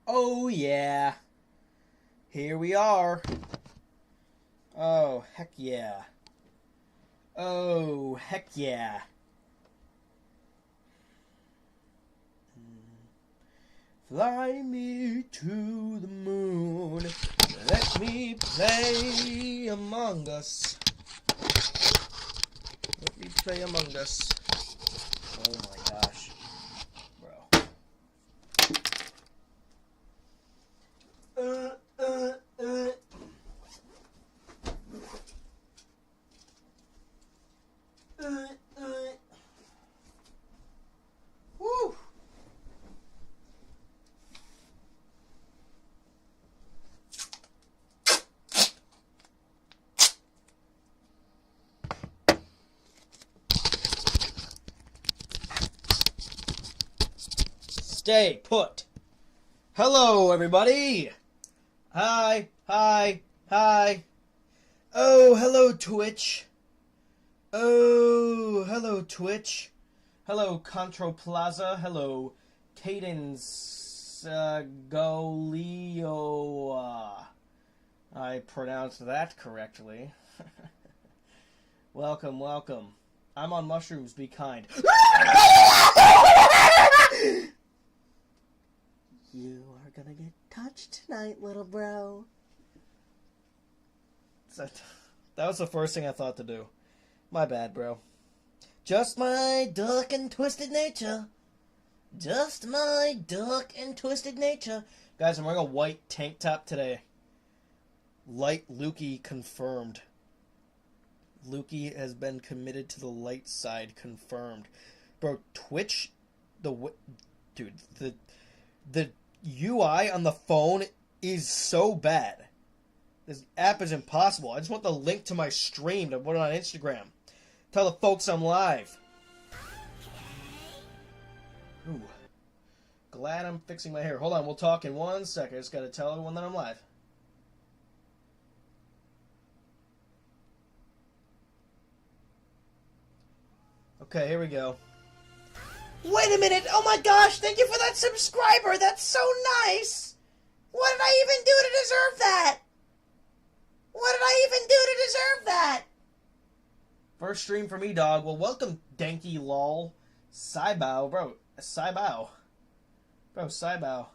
Oh yeah, here we are. Oh, heck yeah. Oh, heck yeah. Fly me to the moon. Let me play Among Us. Let me play Among Us. Oh my gosh. Bro. Uh, uh, uh. Woo! Stay put. Hello, everybody. Hi, hi, hi. Oh, hello, Twitch. Oh, hello, Twitch. Hello, Contro Plaza. Hello, Cadence Golio. I pronounced that correctly. Welcome, welcome. I'm on mushrooms, be kind. You are gonna get touched tonight, little bro. That was the first thing I thought to do. My bad, bro. Just my dark and twisted nature. Just my dark and twisted nature. Guys, I'm wearing a white tank top today. Light Lukey confirmed. Lukey has been committed to the light side, confirmed. Bro, Twitch, the UI on the phone is so bad. This app is impossible. I just want the link to my stream to put it on Instagram. Tell the folks I'm live. Ooh. Glad I'm fixing my hair. Hold on, we'll talk in 1 second. I just gotta tell everyone that I'm live. Okay, here we go. Wait a minute! Oh my gosh, thank you for that subscriber! That's so nice! What did I even do to deserve that? What did I even do to deserve that? First stream for me, dog. Well, welcome, Danky Lol. Saibao, bro. Saibao. Bro, Saibao.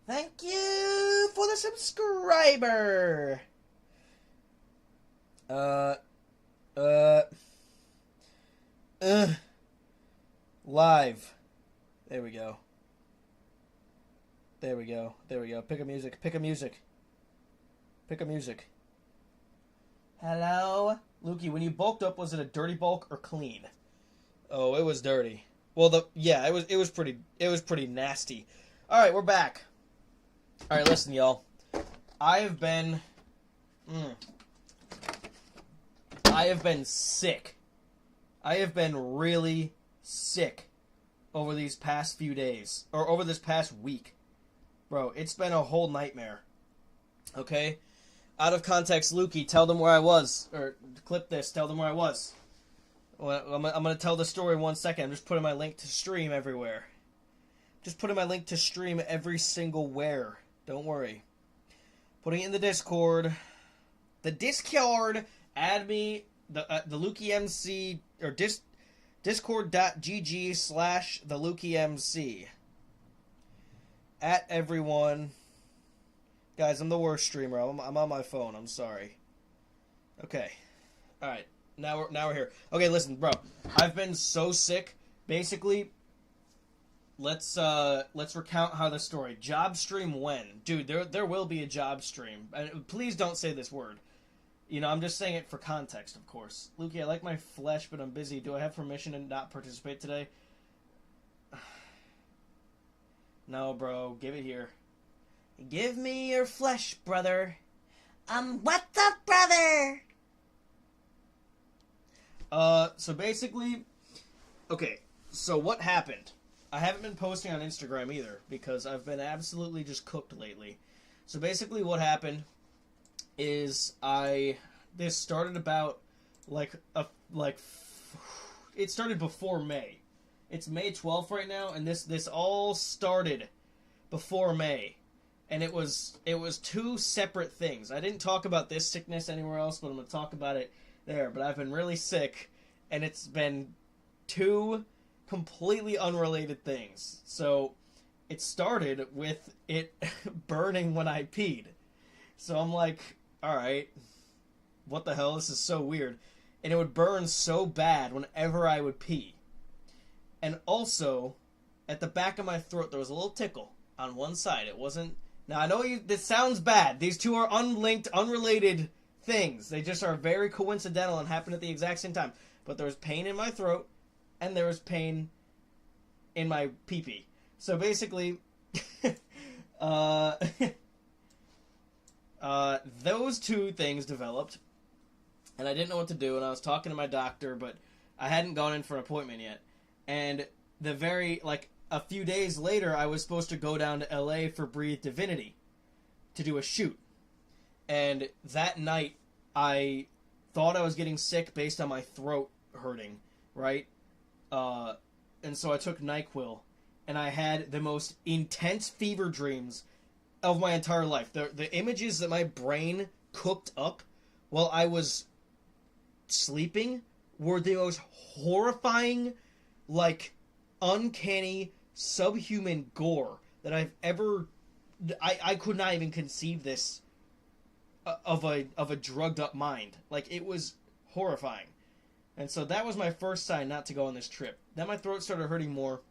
Thank you for the subscriber! Live. There we go. There we go. There we go. Pick a music. Pick a music. Pick a music. Hello? Lukey, when you bulked up, was it a dirty bulk or clean? Oh, it was dirty. Well, it was pretty nasty. Alright, we're back. Alright, listen, y'all. I have been sick. I have been really sick over these past few days. Or over this past week. Bro, it's been a whole nightmare. Okay? Out of context, Lukey, tell them where I was. Or clip this, tell them where I was. I'm going to tell the story in 1 second. I'm just putting my link to stream everywhere. Just putting my link to stream every single where. Don't worry. Putting it in the Discord. The Discord. Add me. The Lukey MC. Or discord.gg/the At everyone. Guys, I'm the worst streamer. I'm on my phone. I'm sorry. Okay. Alright. Now we're here. Okay, listen, bro. I've been so sick. Basically, let's recount how the story. Job stream when? Dude, there will be a job stream. And please don't say this word. You know, I'm just saying it for context, of course. Lukey, I like my flesh, but I'm busy. Do I have permission to not participate today? No, bro. Give it here. Give me your flesh, brother. What's up, brother? So basically, okay, so what happened? I haven't been posting on Instagram either, because I've been absolutely just cooked lately. So basically what happened is this started about, it started before May. It's May 12th right now, and this all started before May. and it was two separate things. I didn't talk about this sickness anywhere else, but I'm gonna talk about it there. But I've been really sick, and it's been two completely unrelated things. So it started with it burning when I peed. So I'm like, all right, what the hell? This is so weird. And it would burn so bad whenever I would pee. And also, at the back of my throat, there was a little tickle on one side. It wasn't... Now, I know this sounds bad. These two are unlinked, unrelated things. They just are very coincidental and happen at the exact same time. But there was pain in my throat, and there was pain in my pee-pee. So basically, those two things developed, and I didn't know what to do, and I was talking to my doctor, but I hadn't gone in for an appointment yet. And a few days later, I was supposed to go down to LA for Breathe Divinity to do a shoot. And that night, I thought I was getting sick based on my throat hurting, right? And so I took NyQuil, and I had the most intense fever dreams of my entire life. The images that my brain cooked up while I was sleeping were the most horrifying, like, uncanny, subhuman gore that I've ever... I could not even conceive this of a drugged up mind. Like, it was horrifying. And so that was my first sign not to go on this trip. Then my throat started hurting more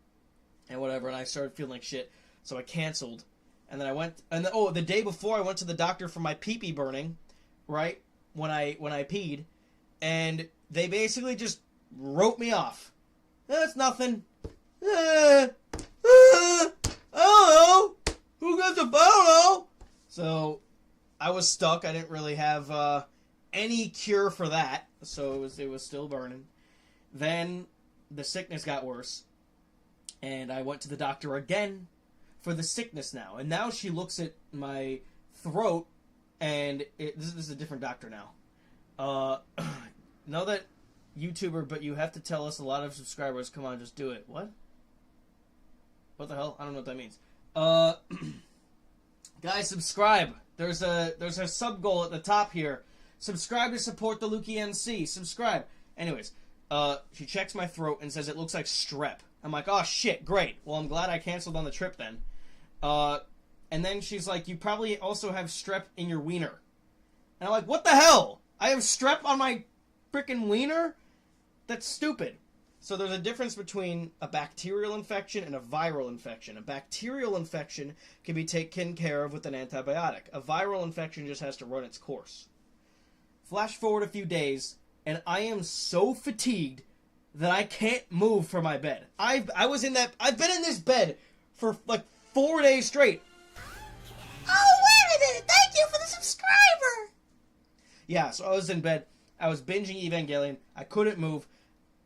and whatever, and I started feeling like shit, so I canceled. And then I went, and then, the day before I went to the doctor for my pee-pee burning, right, when I peed, and they basically just wrote me off. It's nothing. I don't know. Who gets a bottle? So I was stuck. I didn't really have any cure for that, so it was still burning. Then the sickness got worse, and I went to the doctor again for the sickness now. And now she looks at my throat, and this is a different doctor now. Know that YouTuber, but you have to tell us a lot of subscribers. Come on, just do it. What? What the hell? I don't know what that means. Guys, subscribe. There's a sub goal at the top here. Subscribe to support the Lukey MC. Subscribe. Anyways, she checks my throat and says it looks like strep. I'm like, oh shit, great. Well, I'm glad I canceled on the trip then. And then she's like, you probably also have strep in your wiener. And I'm like, what the hell? I have strep on my freaking wiener? That's stupid. So there's a difference between a bacterial infection and a viral infection. A bacterial infection can be taken care of with an antibiotic. A viral infection just has to run its course. Flash forward a few days, and I am so fatigued that I can't move from my bed. I've been in this bed for like 4 days straight. Oh, wait a minute! Thank you for the subscriber! Yeah, so I was in bed. I was binging Evangelion. I couldn't move.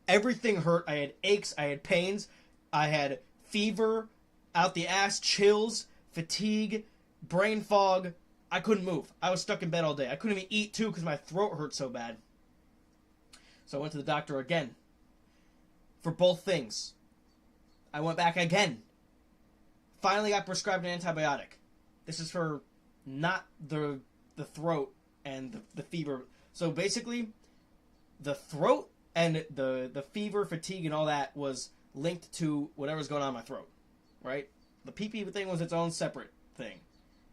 Everything hurt. I had aches. I had pains. I had fever, out the ass, chills, fatigue, brain fog. I couldn't move. I was stuck in bed all day. I couldn't even eat, too, because my throat hurt so bad. So I went to the doctor again. For both things. I went back again. Finally got prescribed an antibiotic. This is for not the throat and the fever. So basically, the throat and the fever, fatigue, and all that was linked to whatever's going on in my throat. Right? The pee-pee thing was its own separate thing.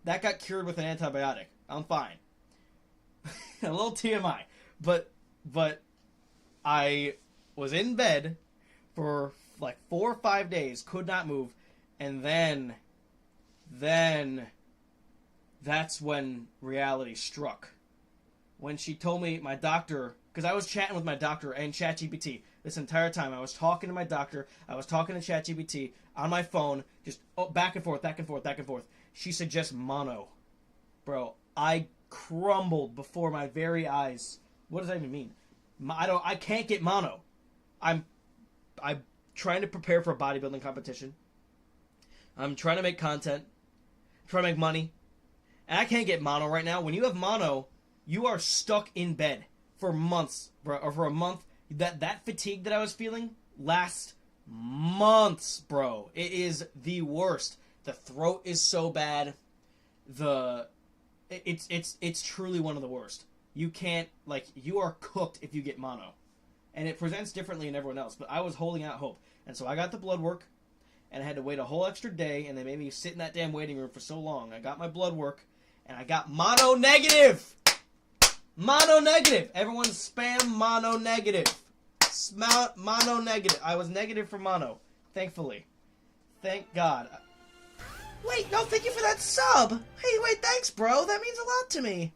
That got cured with an antibiotic. I'm fine. A little TMI. But I was in bed for like 4 or 5 days, could not move, and then that's when reality struck. When she told me, my doctor, because I was chatting with my doctor and ChatGPT this entire time. I was talking to my doctor, I was talking to ChatGPT on my phone, just back and forth, back and forth, back and forth. She suggests mono. Bro, I crumbled before my very eyes. What does that even mean? I can't get mono. I'm trying to prepare for a bodybuilding competition. I'm trying to make content. I'm trying to make money. And I can't get mono right now. When you have mono, you are stuck in bed for months, bro. Or for a month. That fatigue that I was feeling lasts months, bro. It is the worst. The throat is so bad. it's truly one of the worst. You can't, like, you are cooked if you get mono. And it presents differently in everyone else, but I was holding out hope. And so I got the blood work, and I had to wait a whole extra day, and they made me sit in that damn waiting room for so long. I got my blood work, and I got mono negative! Mono negative! Everyone spam mono negative. Mono negative. I was negative for mono, thankfully. Thank God. Wait, no, thank you for that sub! Hey, wait, thanks, bro. That means a lot to me.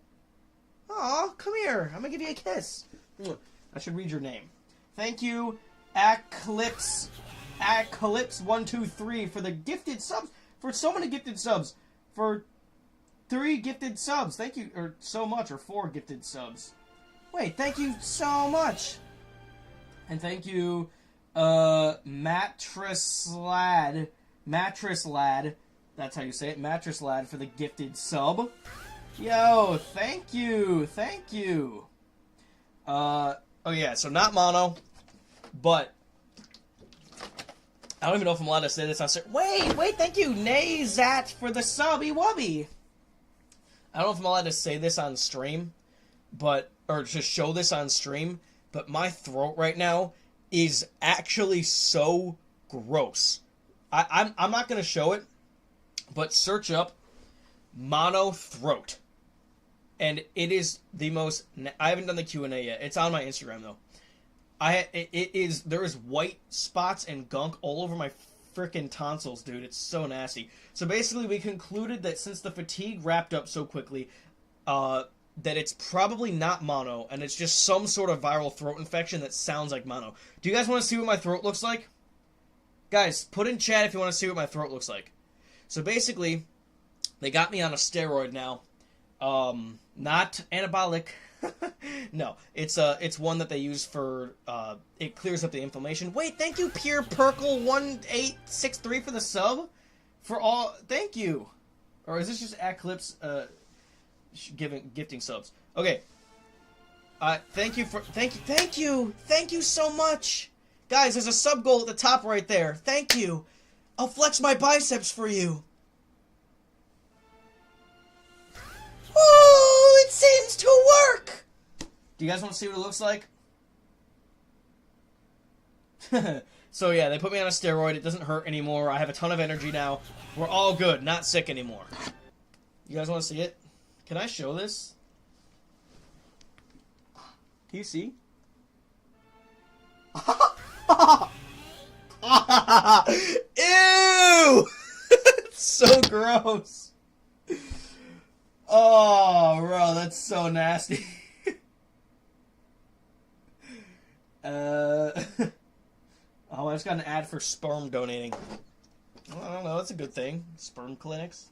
Aw, come here. I'm gonna give you a kiss. I should read your name. Thank you, Eclipse123 for the gifted subs. For so many gifted subs. For 3 gifted subs. Thank you, or so much, or 4 gifted subs. Wait, thank you so much. And thank you, Mattress Lad. That's how you say it. Mattress Lad for the gifted sub. Yo, thank you. Oh yeah, so not mono, but I don't even know if I'm allowed to say this on stream. Wait, thank you, Nazat for the subby wubby. I don't know if I'm allowed to say this on stream, or to show this on stream, but my throat right now is actually so gross. I'm not gonna show it, but search up mono throat. And it is the most... I haven't done the Q&A yet. It's on my Instagram, though. There is white spots and gunk all over my freaking tonsils, dude. It's so nasty. So basically, we concluded that since the fatigue wrapped up so quickly, that it's probably not mono, and it's just some sort of viral throat infection that sounds like mono. Do you guys want to see what my throat looks like? Guys, put in chat if you want to see what my throat looks like. So basically, they got me on a steroid now. Not anabolic. No, it's one that they use for, it clears up the inflammation. Wait, thank you, Pure Perkle 1863 for the sub? Thank you. Or is this just Eclipse, gifting subs? Okay. Thank you so much. Guys, there's a sub goal at the top right there. Thank you. I'll flex my biceps for you. Oh, it seems to work! Do you guys want to see what it looks like? So yeah, they put me on a steroid. It doesn't hurt anymore. I have a ton of energy now. We're all good. Not sick anymore. You guys want to see it? Can I show this? Can you see? Ew! It's so gross. Oh, bro, that's so nasty. Oh, I just got an ad for sperm donating. I don't know, that's a good thing. Sperm clinics.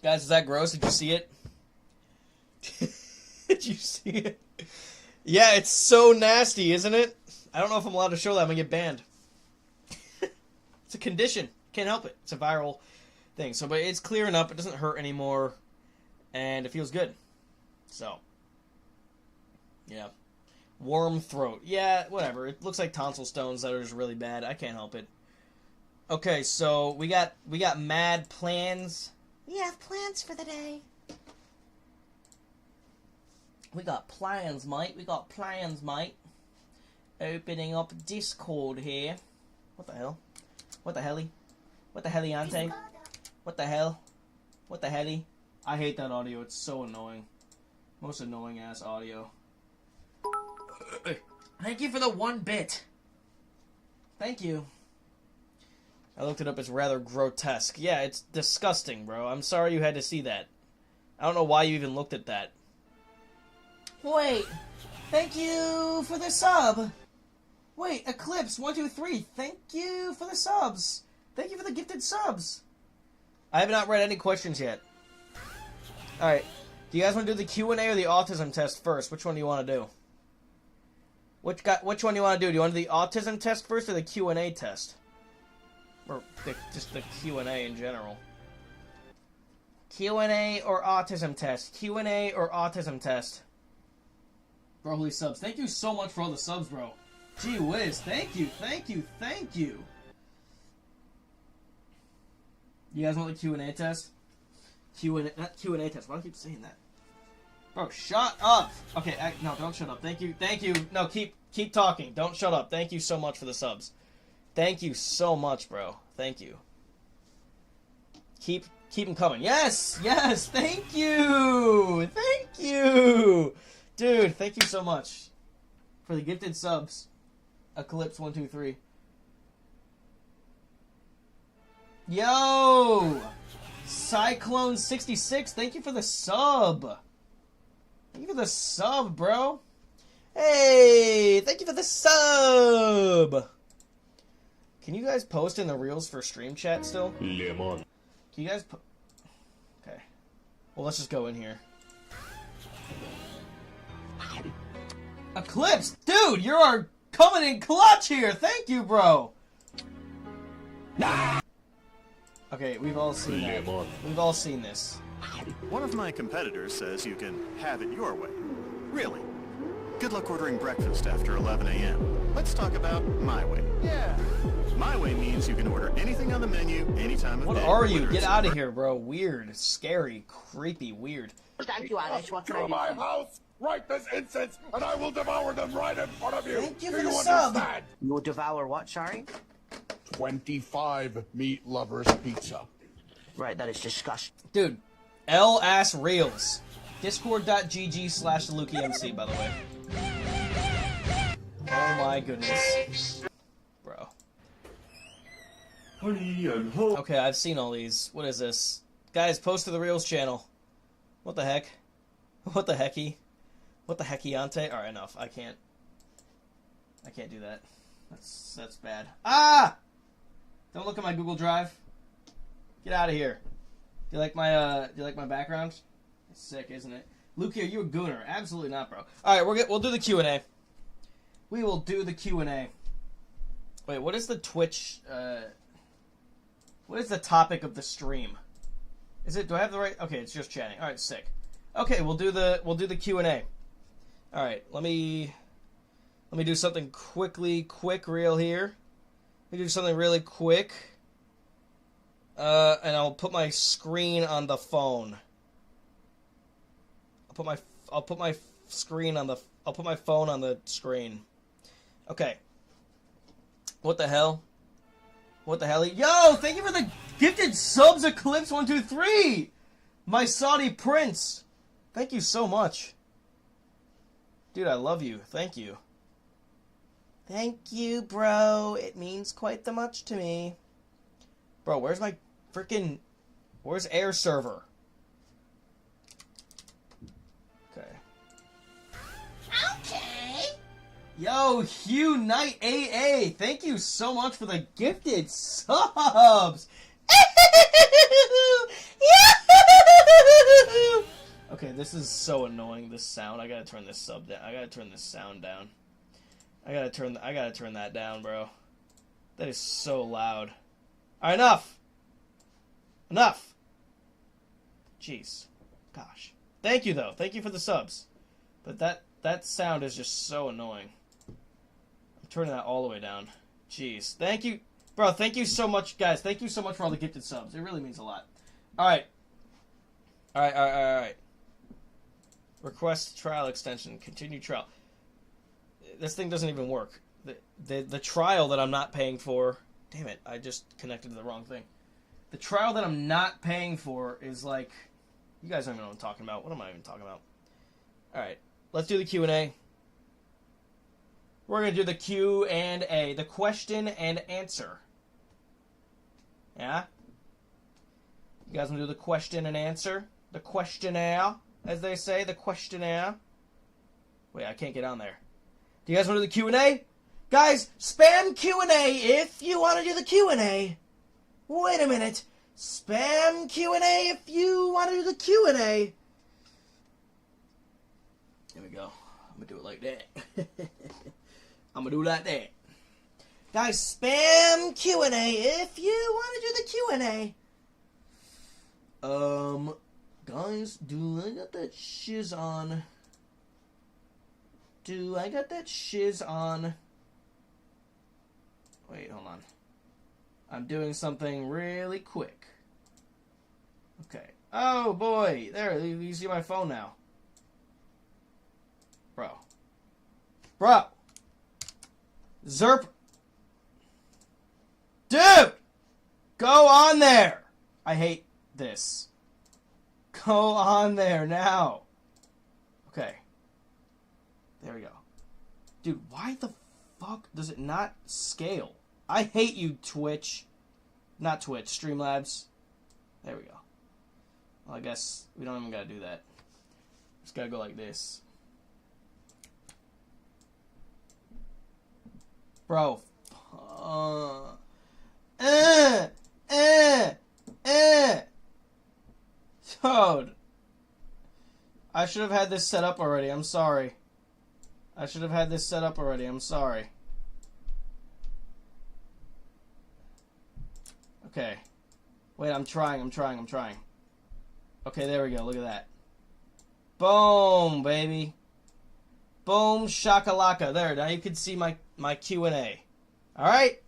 Guys, is that gross? Did you see it? Did you see it? Yeah, it's so nasty, isn't it? I don't know if I'm allowed to show that. I'm gonna get banned. It's a condition. Can't help it. It's a viral thing. So, but it's clearing up. It doesn't hurt anymore, and it feels good. So, yeah, warm throat. Yeah, whatever. It looks like tonsil stones that are just really bad. I can't help it. Okay, so we got mad plans. We have plans for the day. We got plans, mate. We got plans, mate. Opening up Discord here. What the hell? What the helly? What the helly, ante? What the hell? What the helly? I hate that audio. It's so annoying. Most annoying ass audio. Thank you for the 1 bit. Thank you. I looked it up. It's rather grotesque. Yeah, it's disgusting, bro. I'm sorry you had to see that. I don't know why you even looked at that. Wait. Thank you for the sub. Wait, Eclipse123. Thank you for the subs. Thank you for the gifted subs. I have not read any questions yet. Alright. Do you guys want to do the Q&A or the autism test first? Which one do you want to do? Which one do you want to do? Do you want to do the autism test first or the Q&A test? Or just the Q&A in general. Q&A or autism test? Q&A or autism test? Bro, holy subs. Thank you so much for all the subs, bro. Gee whiz. Thank you, thank you, thank you. You guys want the Q&A test? Q&A, not Q&A test. Why do I keep saying that? Bro, shut up! Okay, no, don't shut up. Thank you. No, keep talking. Don't shut up. Thank you so much for the subs. Thank you so much, bro. Thank you. Keep them coming. Yes! Thank you! Dude, thank you so much for the gifted subs. Eclipse123. Yo! Cyclone66, thank you for the sub. Thank you for the sub, bro. Hey, thank you for the sub. Can you guys post in the reels for stream chat still? Lemon. Can you guys okay. Well, let's just go in here. Eclipse, dude, you are coming in clutch here. Thank you, bro. Okay, we've all seen that. We've all seen this. One of my competitors says you can have it your way. Really? Good luck ordering breakfast after 11 a.m. Let's talk about my way. Yeah. My way means you can order anything on the menu any time of day. What are you? Get out of here, bro. Weird, scary, creepy, weird. Thank you, Alice. What can I do? my house, write this incense, and I will devour them right in front of you. Thank you Do for you the sub. understand? You'll devour what, sorry? 25 meat lovers pizza. Right, that is disgusting. Dude, L-ass reels. Discord.gg/LukiMC, by the way. Oh my goodness. Bro. Okay, I've seen all these. What is this? Guys, post to the Reels channel. What the heck? What the hecky? What the heckyante? Alright, enough. I can't do that. That's bad. Ah! Don't look at my Google Drive. Get out of here. Do you like my background? It's sick, isn't it? Luke, are you a gooner? Absolutely not, bro. Alright, we'll do the Q&A. We will do the Q&A. Wait, what is the Twitch, what is the topic of the stream? Do I have the right? Okay, it's just chatting. Alright, sick. Okay, we'll do the Q&A. Alright, let me do something quick reel here. Let me do something really quick. And I'll put my screen on the phone. I'll put my phone on the screen. Okay. What the hell? Yo, thank you for the gifted subs, Eclipse123! My Saudi prince. Thank you so much. Dude, I love you. Thank you. Thank you, bro. It means quite the much to me. Bro, where's my freaking... Where's Air Server? Okay. Yo, Hugh Knight AA. Thank you so much for the gifted subs. Okay, this is so annoying, this sound. I gotta turn this sub down. I gotta turn this sound down. I gotta turn that down, bro. That is so loud. Alright, enough. Jeez. Gosh. Thank you, though. Thank you for the subs. But that sound is just so annoying. I'm turning that all the way down. Jeez. Thank you. Bro, thank you so much, guys. Thank you so much for all the gifted subs. It really means a lot. Alright. Alright. Request trial extension. Continue trial. This thing doesn't even work. The trial that I'm not paying for... Damn it, I just connected to the wrong thing. The trial that I'm not paying for is like... You guys don't even know what I'm talking about. What am I even talking about? Alright, let's do the Q&A. We're going to do the Q&A. The question and answer. Yeah? You guys want to do the question and answer? The questionnaire, as they say. The questionnaire. Wait, I can't get on there. Do you guys want to do the Q&A? Guys, spam Q&A if you want to do the Q&A. Wait a minute. Spam Q&A if you want to do the Q&A. There we go. I'm going to do it like that. I'm going to do it like that. Guys, spam Q&A if you want to do the Q&A. Guys, do I got that shiz on? Wait, hold on. I'm doing something really quick. Okay. Oh, boy. There, you see my phone now. Bro. Bro! Zerp! Dude! Go on there! I hate this. Go on there now. Okay. There we go. Dude, why the fuck does it not scale? I hate you, Twitch. Not Twitch, Streamlabs. There we go. Well, I guess we don't even gotta do that. Just gotta go like this. Bro. Toad. I should have had this set up already. I'm sorry. I should have had this set up already. I'm sorry. Okay. Wait, I'm trying. Okay, there we go. Look at that. Boom, baby. Boom, shakalaka. There, now you can see my Q&A. Alright?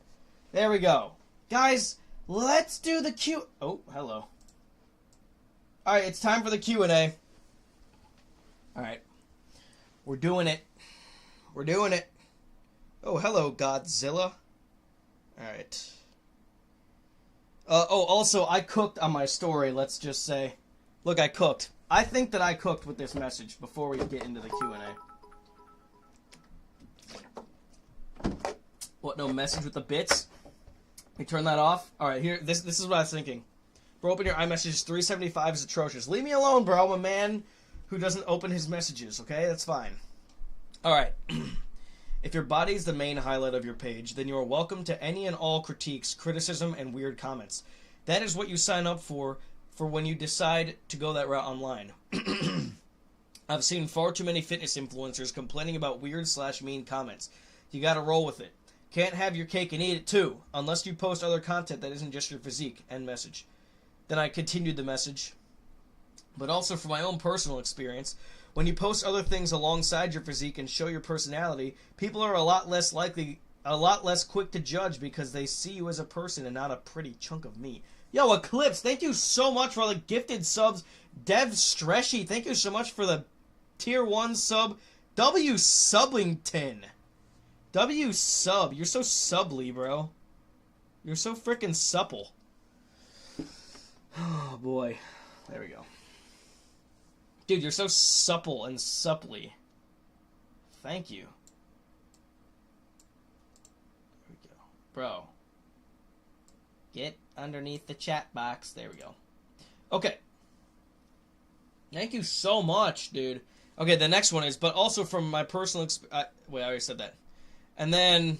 There we go. Guys, let's do the Q... Oh, hello. Alright, it's time for the Q&A. Alright. We're doing it. We're doing it. Oh, hello, Godzilla. Alright. Also, I cooked on my story, let's just say. Look, I cooked. I think that I cooked with this message before we get into the Q&A. What, no message with the bits? You turn that off? Alright, here, this is what I was thinking. Bro, open your iMessages. 375 is atrocious. Leave me alone, bro. I'm a man who doesn't open his messages, okay? That's fine. Alright. If your body is the main highlight of your page, then you are welcome to any and all critiques, criticism, and weird comments. That is what you sign up for when you decide to go that route online. I've seen far too many fitness influencers complaining about weird/mean comments. You gotta roll with it. Can't have your cake and eat it too, unless you post other content that isn't just your physique. End message. Then I continued the message. But also from my own personal experience, when you post other things alongside your physique and show your personality, people are a lot less quick to judge because they see you as a person and not a pretty chunk of meat. Yo, Eclipse, thank you so much for all the gifted subs. Dev Streshy, thank you so much for the tier 1 sub. W Sublington. W sub. You're so subly, bro. You're so freaking supple. Oh, boy. There we go. Dude, you're so supple and supply. Thank you. There we go. Bro. Get underneath the chat box. There we go. Okay. Thank you so much, dude. Okay, the next one is, but also from my personal wait, I already said that. And then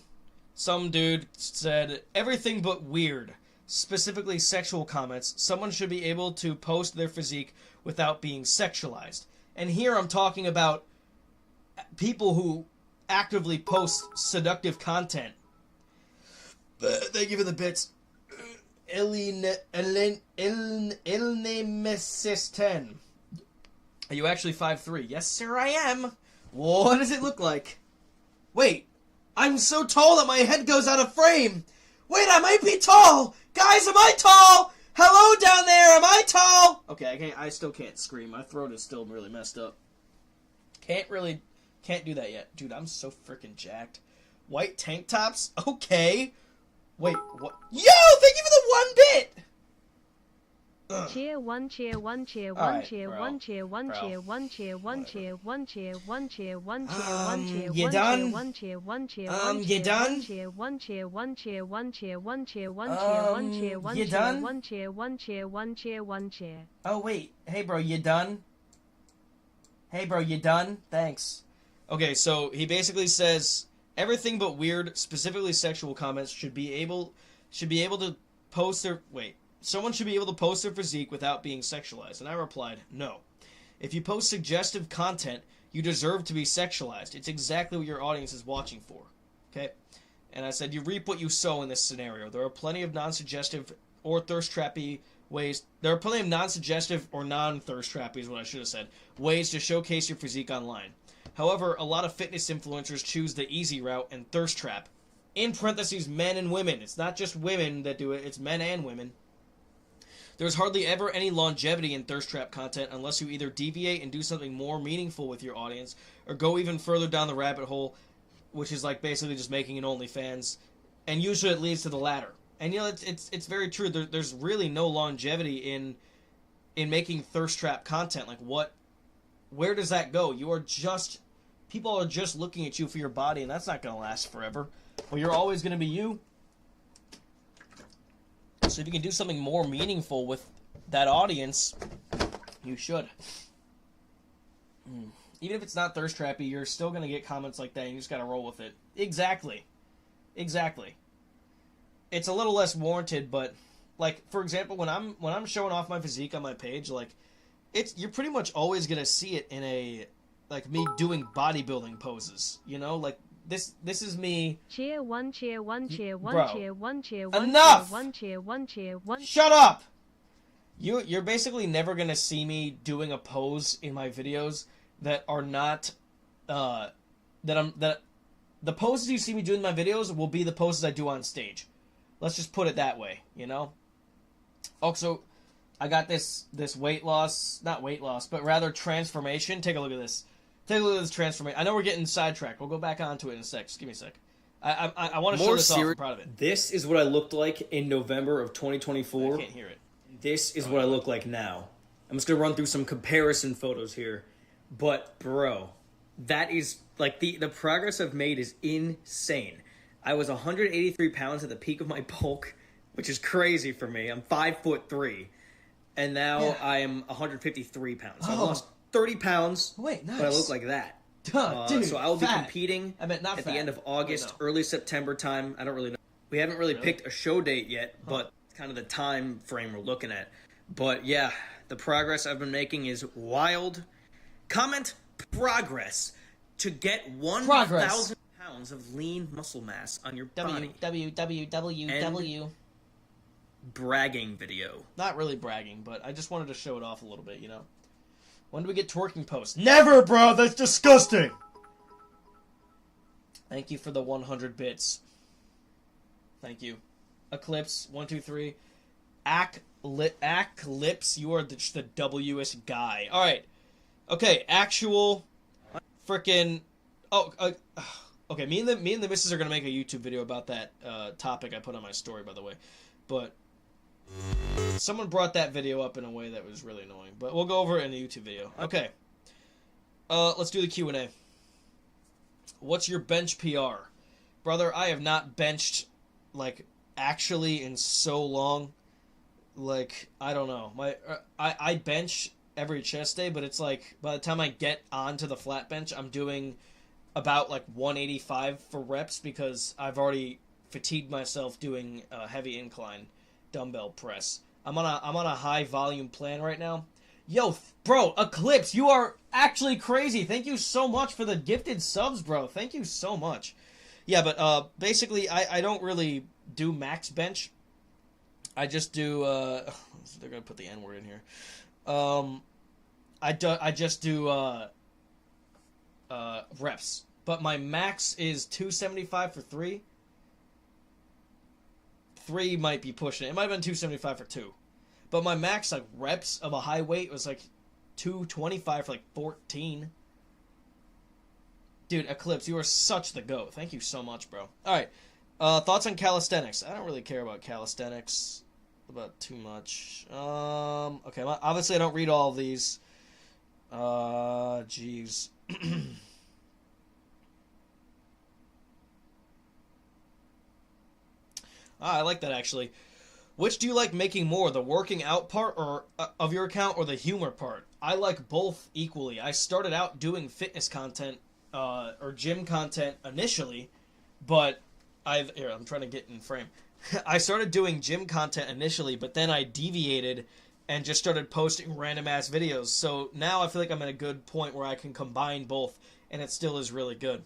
some dude said, everything but weird. Specifically sexual comments. Someone should be able to post their physique without being sexualized. And here I'm talking about people who actively post seductive content. Thank you for the bits. Ilnemesis10. Are you actually 5'3"? Yes, sir, I am. What does it look like? Wait, I'm so tall that my head goes out of frame. Wait, I might be tall. Guys, am I tall? Hello down there, am I tall? Okay, I still can't scream. My throat is still really messed up. Can't do that yet. Dude, I'm so freaking jacked. White tank tops? Okay. Wait, what? Yo, thank you for the 1 bit! Cheer one, cheer one, cheer one, cheer one, cheer one, cheer one, cheer one, cheer one, cheer one, cheer one, cheer one, cheer you done? one, cheer one, cheer You done? cheer one, cheer one, cheer one, cheer one, cheer one, cheer one, cheer one, you cheer done? one, cheer one, cheer one, cheer one, cheer. Oh, wait. Hey, bro, you done? Hey, bro, you done? Thanks. Okay, so he basically says everything but weird, specifically sexual comments should be able to post their... Wait. Someone should be able to post their physique without being sexualized. And I replied, no. If you post suggestive content, you deserve to be sexualized. It's exactly what your audience is watching for. Okay? And I said, you reap what you sow in this scenario. There are plenty of non-suggestive or thirst-trappy ways. There are plenty of non-suggestive or non-thirst-trappy is what I should have said. Ways to showcase your physique online. However, a lot of fitness influencers choose the easy route and thirst trap. In parentheses, men and women. It's not just women that do it. It's men and women. There's hardly ever any longevity in thirst trap content unless you either deviate and do something more meaningful with your audience, or go even further down the rabbit hole, which is like basically just making an OnlyFans, and usually it leads to the latter. And you know, it's very true. There's really no longevity in making thirst trap content. Like, where does that go? People are just looking at you for your body, and that's not going to last forever. Well, you're always going to be you. So if you can do something more meaningful with that audience, you should. Even if it's not thirst trappy, you're still going to get comments like that, and you just got to roll with it. Exactly. It's a little less warranted, but like, for example, when I'm showing off my physique on my page, like, you're pretty much always going to see it in a, like, me doing bodybuilding poses, you know? Like, this is me. Cheer one, cheer one, cheer one, Bro. cheer one, cheer one, Enough! cheer one, cheer one, cheer one. Shut up! You're basically never gonna see me doing a pose in my videos that are not, the poses you see me doing in my videos will be the poses I do on stage. Let's just put it that way, you know? Also, I got this weight loss, not weight loss, but rather transformation. Take a look at this. Take a look at this transformation. I know we're getting sidetracked. We'll go back onto it in a sec. Just give me a sec. I want to show this off. I'm proud of it. This is what I looked like in November of 2024. I can't hear it. This is what I look like now. I'm just going to run through some comparison photos here. But, bro, that is, like, the progress I've made is insane. I was 183 pounds at the peak of my bulk, which is crazy for me. I'm 5'3", and now I am 153 pounds. So I lost 30 pounds, Wait, nice. but I look like that. Dude, so I'll be fat. competing I meant not at fat. the end of August, Wait, no. early September time. I don't really know. We haven't really picked a show date yet, but it's kind of the time frame we're looking at. But yeah, the progress I've been making is wild. Comment progress to get 1,000 pounds of lean muscle mass on your body. W. Bragging video. Not really bragging, but I just wanted to show it off a little bit, you know? When do we get twerking posts? Never, bro! That's disgusting! Thank you for the 100 bits. Thank you. Eclipse, 1, 2, 3. Eclipse, you are the W-est guy. Alright. Okay, actual frickin'... okay, me and the missus are gonna make a YouTube video about that topic I put on my story, by the way. But someone brought that video up in a way that was really annoying. But we'll go over it in the YouTube video. Okay. Let's do the Q&A. What's your bench PR? Brother, I have not benched, like, actually in so long. Like, I don't know. I bench every chest day, but it's like, by the time I get onto the flat bench, I'm doing about, like, 185 for reps because I've already fatigued myself doing a heavy incline dumbbell press. I'm on a high volume plan right now. Yo, bro, Eclipse, you are actually crazy. Thank you so much for the gifted subs, bro. Thank you so much. Yeah, but basically, I don't really do max bench. I just do. They're gonna put the N word in here. I just do reps, but my max is 275 for 3. 3 might be pushing it. It might have been 275 for 2. But my max, like, reps of a high weight was, like, 225 for, like, 14. Dude, Eclipse, you are such the GOAT. Thank you so much, bro. Alright. Thoughts on calisthenics? I don't really care about calisthenics about too much. Okay, obviously I don't read all of these. Jeez. I like that, actually. Which do you like making more, the working out part or of your account or the humor part? I like both equally. I started out doing fitness content or gym content initially, but I'm trying to get in frame. I started doing gym content initially, but then I deviated and just started posting random-ass videos. So now I feel like I'm at a good point where I can combine both, and it still is really good.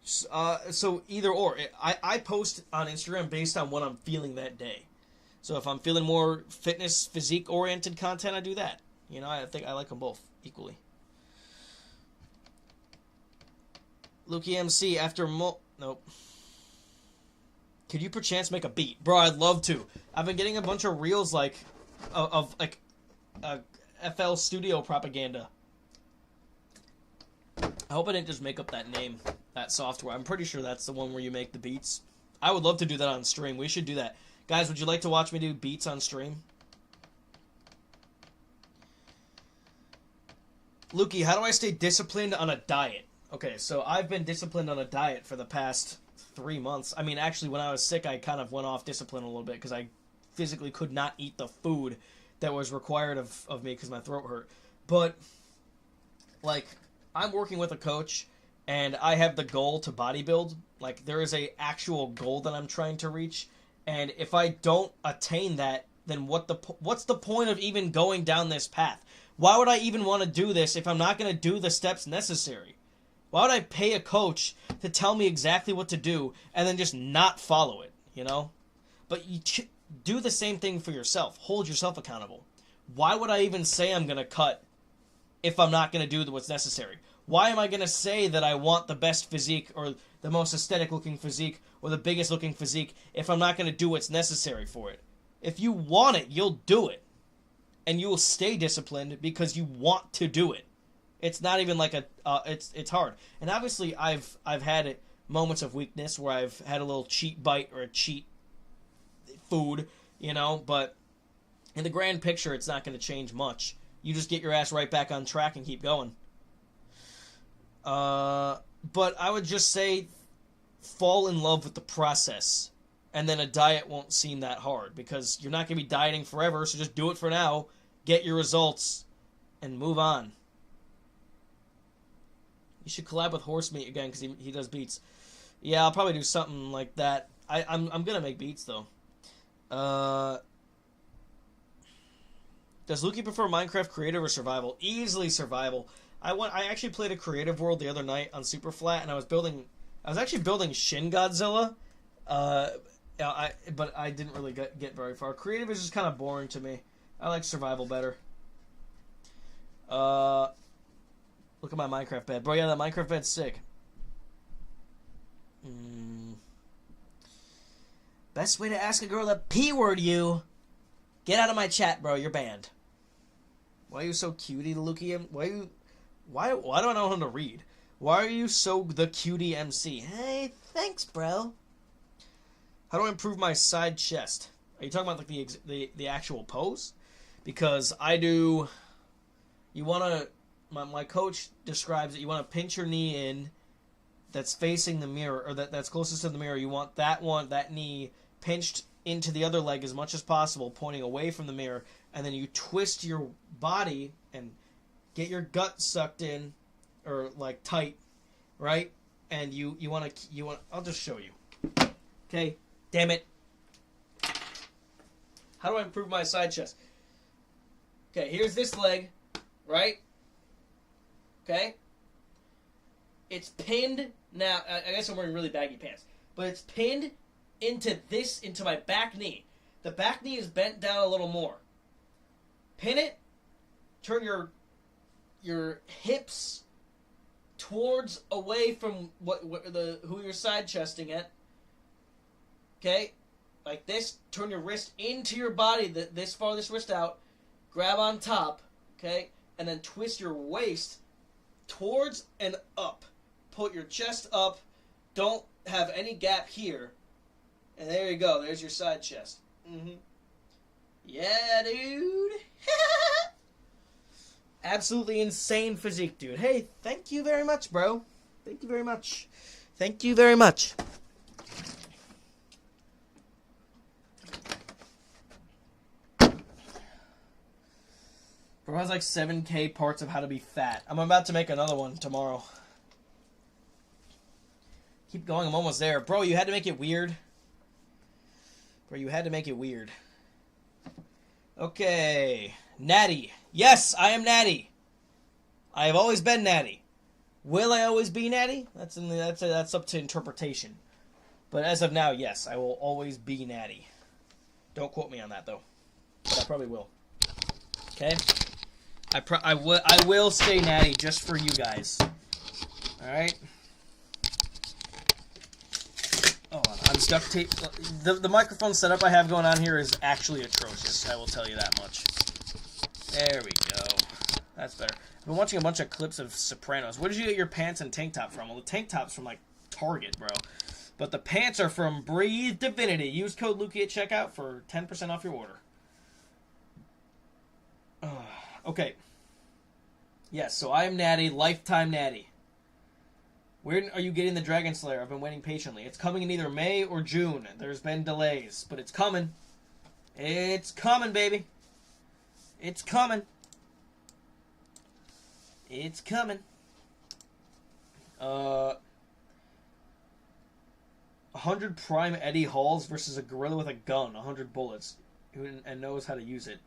So either or. I post on Instagram based on what I'm feeling that day. So if I'm feeling more fitness, physique-oriented content, I do that. You know, I think I like them both equally. Lukey MC, after nope. Could you perchance make a beat? Bro, I'd love to. I've been getting a bunch of reels, like, of FL Studio propaganda. I hope I didn't just make up that name, that software. I'm pretty sure that's the one where you make the beats. I would love to do that on stream. We should do that. Guys, would you like to watch me do beats on stream? Lukey, how do I stay disciplined on a diet? Okay, so I've been disciplined on a diet for the past 3 months. I mean, actually, when I was sick, I kind of went off discipline a little bit because I physically could not eat the food that was required of me because my throat hurt. But, like, I'm working with a coach, and I have the goal to bodybuild. Like, there is a actual goal that I'm trying to reach, and if I don't attain that, then what's the point of even going down this path? Why would I even want to do this if I'm not going to do the steps necessary? Why would I pay a coach to tell me exactly what to do and then just not follow it, you know? But you do the same thing for yourself. Hold yourself accountable. Why would I even say I'm going to cut if I'm not going to do what's necessary? Why am I going to say that I want the best physique or the most aesthetic looking physique or the biggest looking physique if I'm not going to do what's necessary for it? If you want it, you'll do it. And you will stay disciplined because you want to do it. It's not even like it's hard. And obviously I've had moments of weakness where I've had a little cheat bite or a cheat food, you know, but in the grand picture it's not going to change much. You just get your ass right back on track and keep going. But I would just say fall in love with the process. And then a diet won't seem that hard because you're not going to be dieting forever, so just do it for now, get your results, and move on. You should collab with Horse Meat again because he does beats. Yeah, I'll probably do something like that. I'm going to make beats, though. Does Lukey prefer Minecraft creative or survival? Easily survival. I actually played a creative world the other night on Superflat, and I was actually building Shin Godzilla. But I didn't really get very far. Creative is just kind of boring to me. I like survival better. Look at my Minecraft bed. Bro, yeah, that Minecraft bed's sick. Best way to ask a girl to P-word you. Get out of my chat, bro. You're banned. Why are you so cutie, Lukian? Why do I know how to read? Why are you so the cutie MC? Hey, thanks, bro. How do I improve my side chest? Are you talking about like the actual pose? Because I do. You want to. My coach describes it. You want to pinch your knee in. That's facing the mirror, or that's closest to the mirror. You want that knee pinched into the other leg as much as possible, pointing away from the mirror, and then you twist your body and get your gut sucked in, or like tight, right? And you want. I'll just show you. Okay. Damn it. How do I improve my side chest? Okay, here's this leg, right? Okay? It's pinned now. I guess I'm wearing really baggy pants. But it's pinned into my back knee. The back knee is bent down a little more. Pin it. Turn your hips towards away from who you're side chesting at. Okay, like this. Turn your wrist into your body, this farthest wrist out. Grab on top, okay, and then twist your waist towards and up. Put your chest up. Don't have any gap here. And there you go. There's your side chest. Yeah, dude. Absolutely insane physique, dude. Hey, thank you very much, bro. Thank you very much. Thank you very much. Bro has like 7K parts of how to be fat. I'm about to make another one tomorrow. Keep going, I'm almost there. Bro, you had to make it weird. Bro, you had to make it weird. Okay. Natty. Yes, I am Natty. I have always been Natty. Will I always be Natty? That's up to interpretation. But as of now, yes, I will always be Natty. Don't quote me on that, though. But I probably will. Okay? I will stay Natty just for you guys. Alright? Oh, duct tape. The microphone setup I have going on here is actually atrocious. I will tell you that much. There we go. That's better. I've been watching a bunch of clips of Sopranos. Where did you get your pants and tank top from? Well, the tank top's from, like, Target, bro. But the pants are from Breathe Divinity. Use code Lukey at checkout for 10% off your order. Okay. Yes, so I am Natty, lifetime Natty. Where are you getting the Dragon Slayer? I've been waiting patiently. It's coming in either May or June. There's been delays, but it's coming. It's coming, baby. It's coming. It's coming. 100 Prime Eddie Halls versus a gorilla with a gun. 100 bullets. And knows how to use it.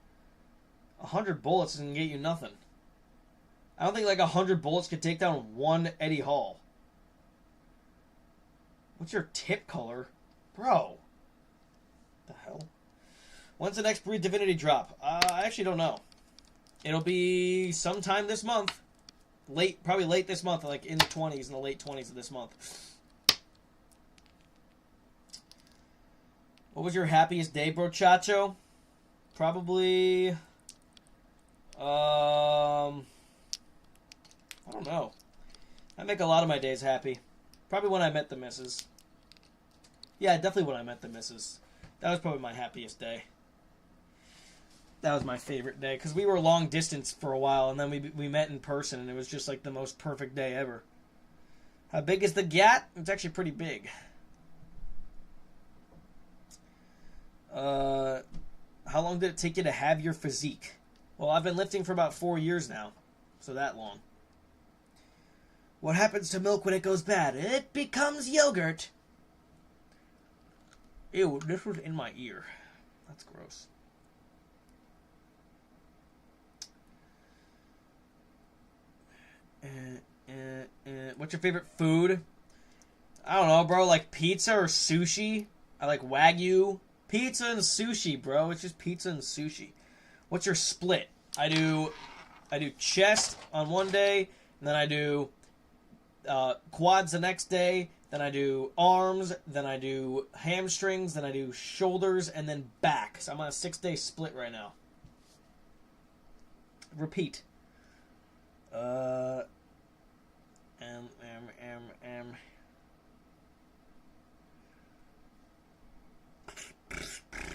100 bullets doesn't get you nothing. I don't think like 100 bullets could take down one Eddie Hall. What's your tip color? Bro. The hell? When's the next Breed Divinity drop? I actually don't know. It'll be sometime this month. Probably late this month, like in the 20s, in the late 20s of this month. What was your happiest day, brochacho? Probably, I don't know. I make a lot of my days happy. Probably when I met the missus. Yeah, definitely when I met the missus. That was probably my happiest day. That was my favorite day, because we were long distance for a while, and then we met in person, and it was just like the most perfect day ever. How big is the gat? It's actually pretty big. How long did it take you to have your physique? Well, I've been lifting for about 4 years now, so that long. What happens to milk when it goes bad? It becomes yogurt. Ew, this was in my ear. That's gross. What's your favorite food? I don't know, bro. Like pizza or sushi? I like Wagyu. Pizza and sushi, bro. It's just pizza and sushi. What's your split? I do chest on one day, and then I do quads the next day, then I do arms, then I do hamstrings, then I do shoulders, and then back. So I'm on a 6-day split right now. Repeat.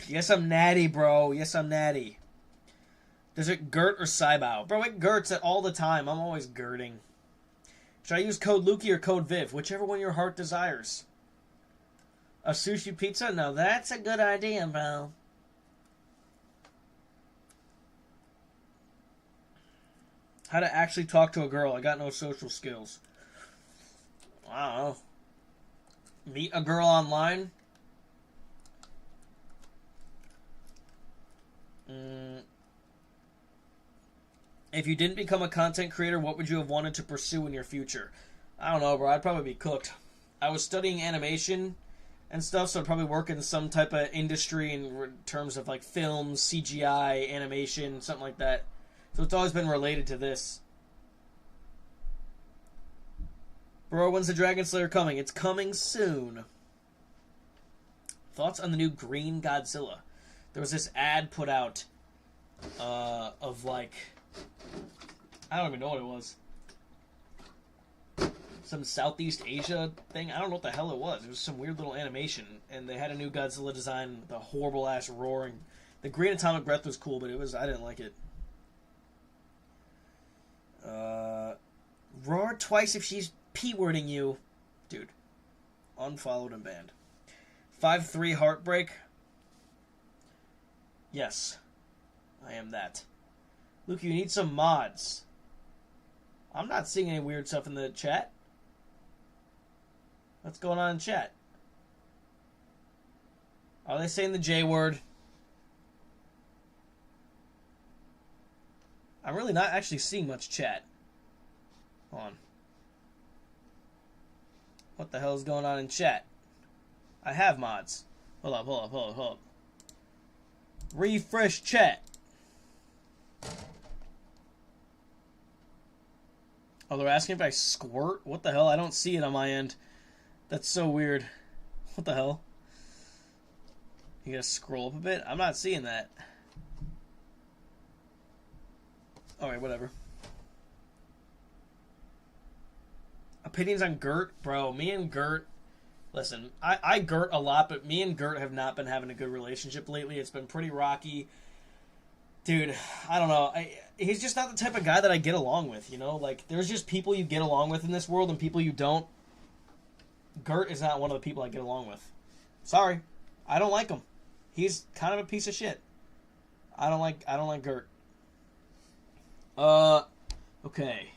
Yes, I'm natty, bro. Yes, I'm natty. Does it girt or Cybow? Bro, it girts it all the time. I'm always girding. Should I use code Lukey or code Viv? Whichever one your heart desires. A sushi pizza? No, that's a good idea, bro. How to actually talk to a girl. I got no social skills. I don't know. Meet a girl online? If you didn't become a content creator, what would you have wanted to pursue in your future? I don't know, bro. I'd probably be cooked. I was studying animation and stuff, so I'd probably work in some type of industry in terms of like films, CGI, animation, something like that. So it's always been related to this. Bro, when's the Dragon Slayer coming? It's coming soon. Thoughts on the new Green Godzilla? There was this ad put out of like, I don't even know what it was. Some Southeast Asia thing. I don't know what the hell it was. It was some weird little animation, and they had a new Godzilla design with a horrible ass roaring. The green atomic breath was cool, but I didn't like it. Roar twice if she's P-wording you. Dude. Unfollowed and banned. 5-3 Heartbreak. Yes. I am that. Luke, you need some mods. I'm not seeing any weird stuff in the chat. What's going on in chat? Are they saying the J word? I'm really not actually seeing much chat. Hold on. What the hell is going on in chat? I have mods. Hold up. Refresh chat. Oh, they're asking if I squirt? What the hell? I don't see it on my end. That's so weird. What the hell? You gotta scroll up a bit? I'm not seeing that. Alright, whatever. Opinions on Gert? Bro, me and Gert... Listen, I Gert a lot, but me and Gert have not been having a good relationship lately. It's been pretty rocky. Dude, I don't know. He's just not the type of guy that I get along with, you know? Like, there's just people you get along with in this world and people you don't. Gert is not one of the people I get along with. Sorry. I don't like him. He's kind of a piece of shit. I don't like Gert. Okay.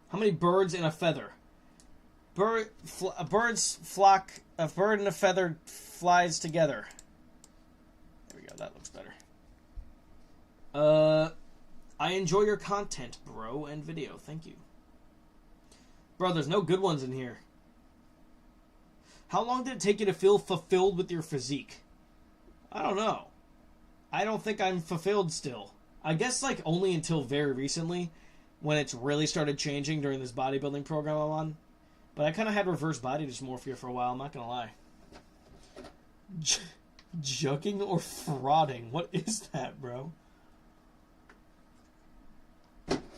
How many birds in a feather? A bird and a feather flies together. There we go, that looks better. I enjoy your content, bro, and video. Thank you. Bro, there's no good ones in here. How long did it take you to feel fulfilled with your physique? I don't know. I don't think I'm fulfilled still. I guess, like, only until very recently, when it's really started changing during this bodybuilding program I'm on. But I kind of had reverse body dysmorphia for a while, I'm not gonna lie. Jugging or frauding? What is that, bro?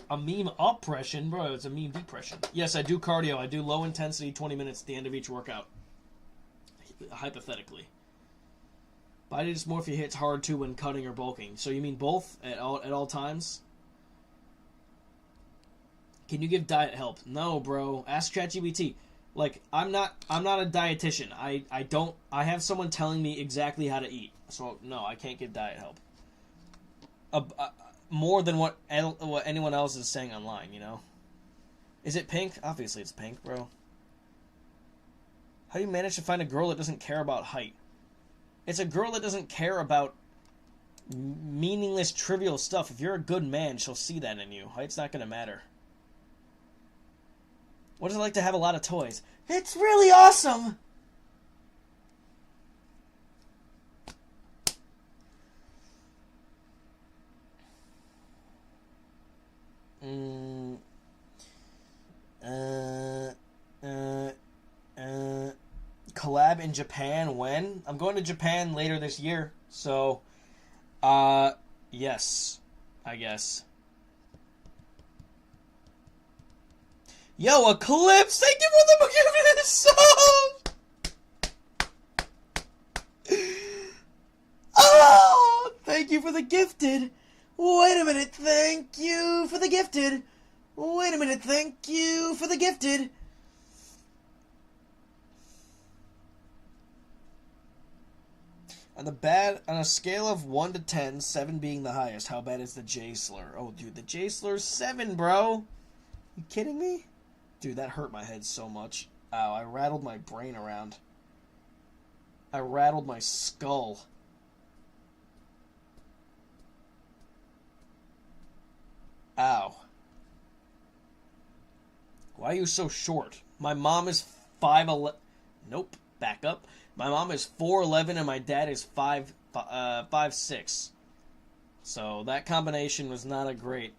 A meme oppression? Bro, it's a meme depression. Yes, I do cardio. I do low intensity 20 minutes at the end of each workout. Hypothetically. Body dysmorphia hits hard too when cutting or bulking. So you mean both at all times? Can you give diet help? No, bro. Ask ChatGPT. Like, I'm not a dietitian. I have someone telling me exactly how to eat. So no, I can't give diet help. More than what anyone else is saying online, you know? Is it pink? Obviously it's pink, bro. How do you manage to find a girl that doesn't care about height? It's a girl that doesn't care about meaningless, trivial stuff. If you're a good man, she'll see that in you. Height's not going to matter. What is it like to have a lot of toys? It's really awesome! Collab in Japan when? I'm going to Japan later this year, so, yes, I guess. Yo, Eclipse, thank you for the gifted sub! Oh, thank you for the gifted. Wait a minute, thank you for the gifted. Wait a minute, thank you for the gifted. On a scale of 1 to 10, 7 being the highest, how bad is the J slur? Oh, dude, the J slur's 7, bro. You kidding me? Dude, that hurt my head so much. Ow, I rattled my brain around. I rattled my skull. Ow. Why are you so short? My mom is 5'11". Nope, back up. My mom is 4'11" and my dad is 5'6". So that combination was not a great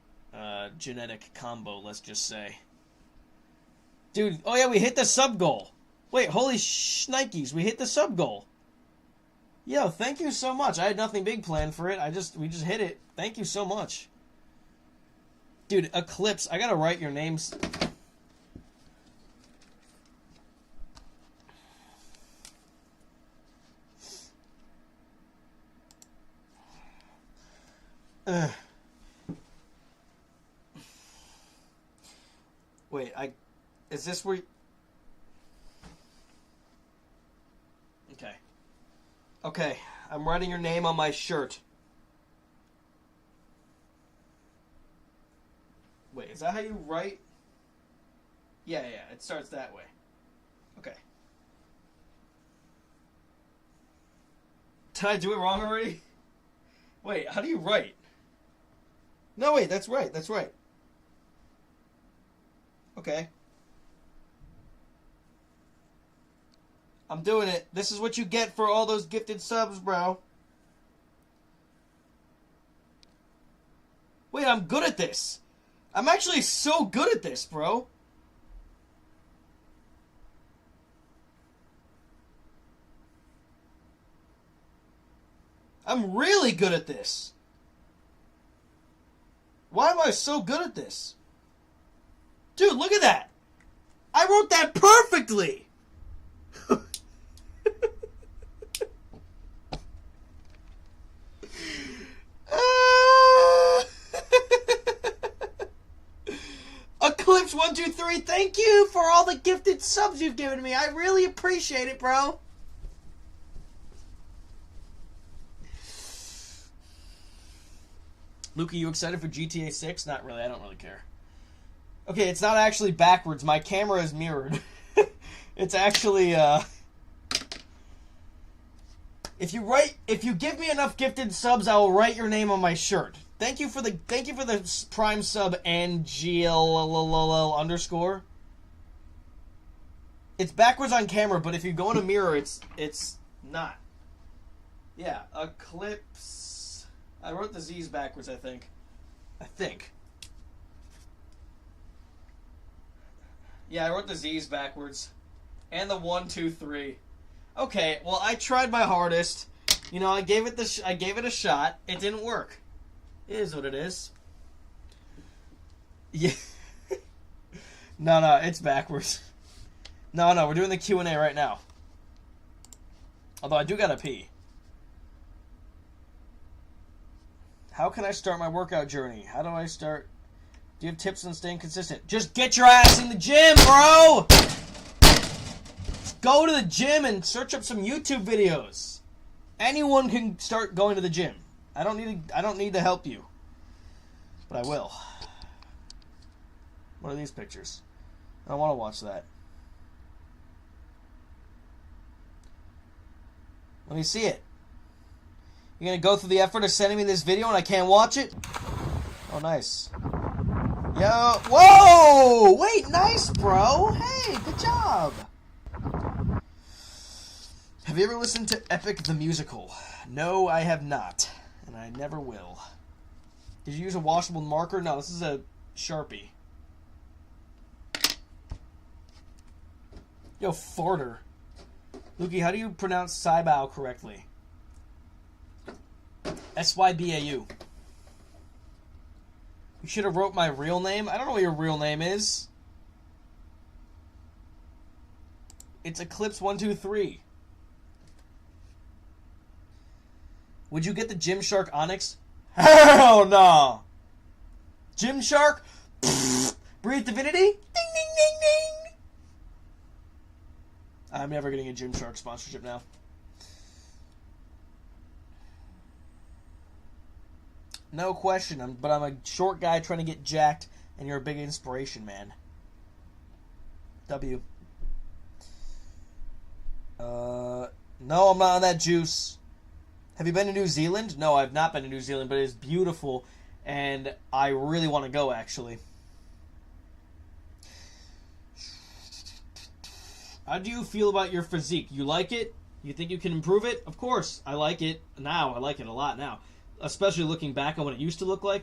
genetic combo, let's just say. Dude, oh yeah, we hit the sub goal. Wait, holy shnikes, we hit the sub goal. Yo, thank you so much. I had nothing big planned for it. We just hit it. Thank you so much. Dude, Eclipse, I gotta write your names. Wait, is this where... Okay. Okay, I'm writing your name on my shirt. Wait, is that how you write? Yeah, it starts that way. Okay. Did I do it wrong already? Wait, how do you write? No, wait, that's right, that's right. Okay. I'm doing it. This is what you get for all those gifted subs, bro. Wait, I'm good at this. I'm actually so good at this, bro. I'm really good at this. Why am I so good at this? Dude, look at that. I wrote that perfectly. Eclipse123, thank you for all the gifted subs you've given me. I really appreciate it, bro. Luke, are you excited for GTA 6? Not really. I don't really care. Okay, it's not actually backwards. My camera is mirrored. It's actually, if you give me enough gifted subs, I will write your name on my shirt. Thank you for the Prime sub and GLLL_. It's backwards on camera, but if you go in a mirror, it's not. Yeah, Eclipse. I wrote the Z's backwards, I think. Yeah, I wrote the Z's backwards. And the 1, 2, 3. Okay, well, I tried my hardest. You know, I gave it a shot. It didn't work. It is what it is. Yeah. No, it's backwards. No, we're doing the Q&A right now. Although I do gotta pee. How can I start my workout journey? How do I start? Do you have tips on staying consistent? Just get your ass in the gym, bro! Just go to the gym and search up some YouTube videos. Anyone can start going to the gym. I don't need to help you. But I will. What are these pictures? I don't want to watch that. Let me see it. You're gonna go through the effort of sending me this video and I can't watch it? Oh, nice. Yo, whoa! Wait, nice, bro. Hey, good job. Have you ever listened to Epic the Musical? No, I have not. And I never will. Did you use a washable marker? No, this is a Sharpie. Yo, farter. Lukey, how do you pronounce Sybao correctly? S-Y-B-A-U. You should have wrote my real name. I don't know what your real name is. It's Eclipse123. Would you get the Gymshark Onyx? Hell no! Gymshark? Breathe Divinity? Ding, ding, ding, ding! I'm never getting a Gymshark sponsorship now. No question, but I'm a short guy trying to get jacked, and you're a big inspiration, man. W. No, I'm not on that juice. Have you been to New Zealand? No, I've not been to New Zealand, but it's beautiful, and I really want to go, actually. How do you feel about your physique? You like it? You think you can improve it? Of course, I like it now. I like it a lot now. Especially looking back on what it used to look like,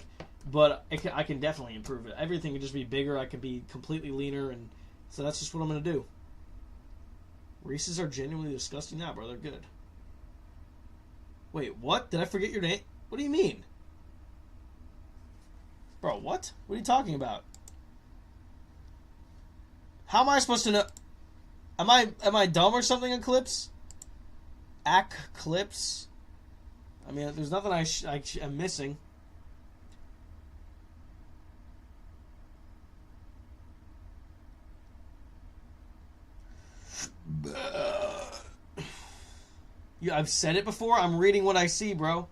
but I can definitely improve it. Everything can just be bigger. I can be completely leaner, and so that's just what I'm going to do. Reese's are genuinely disgusting now, bro. They're good. Wait, what? Did I forget your name? What do you mean? Bro, what? What are you talking about? How am I supposed to know? Am I dumb or something, Eclipse? Eclipse? I mean, there's nothing I'm missing. Yeah, I've said it before. I'm reading what I see, bro.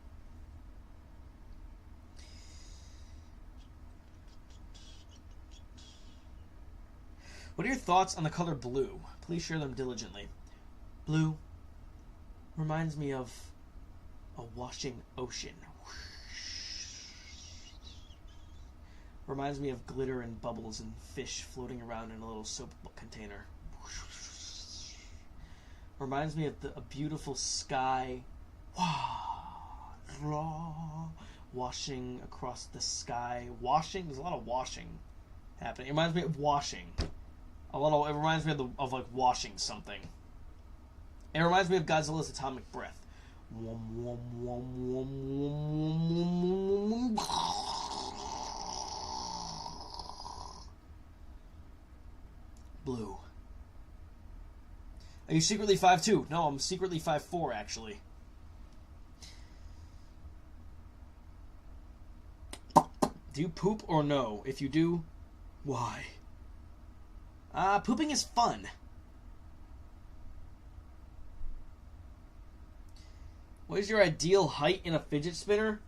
What are your thoughts on the color blue? Please share them diligently. Blue reminds me of a washing ocean. Reminds me of glitter and bubbles and fish floating around in a little soap container. Reminds me of a beautiful sky. Washing across the sky. Washing? There's a lot of washing happening. It reminds me of washing. It reminds me of like washing something. It reminds me of Godzilla's atomic breath. Blue. Are you secretly 5'2"? No, I'm secretly 5'4", actually. Do you poop or no? If you do, why? Pooping is fun. What is your ideal height in a fidget spinner?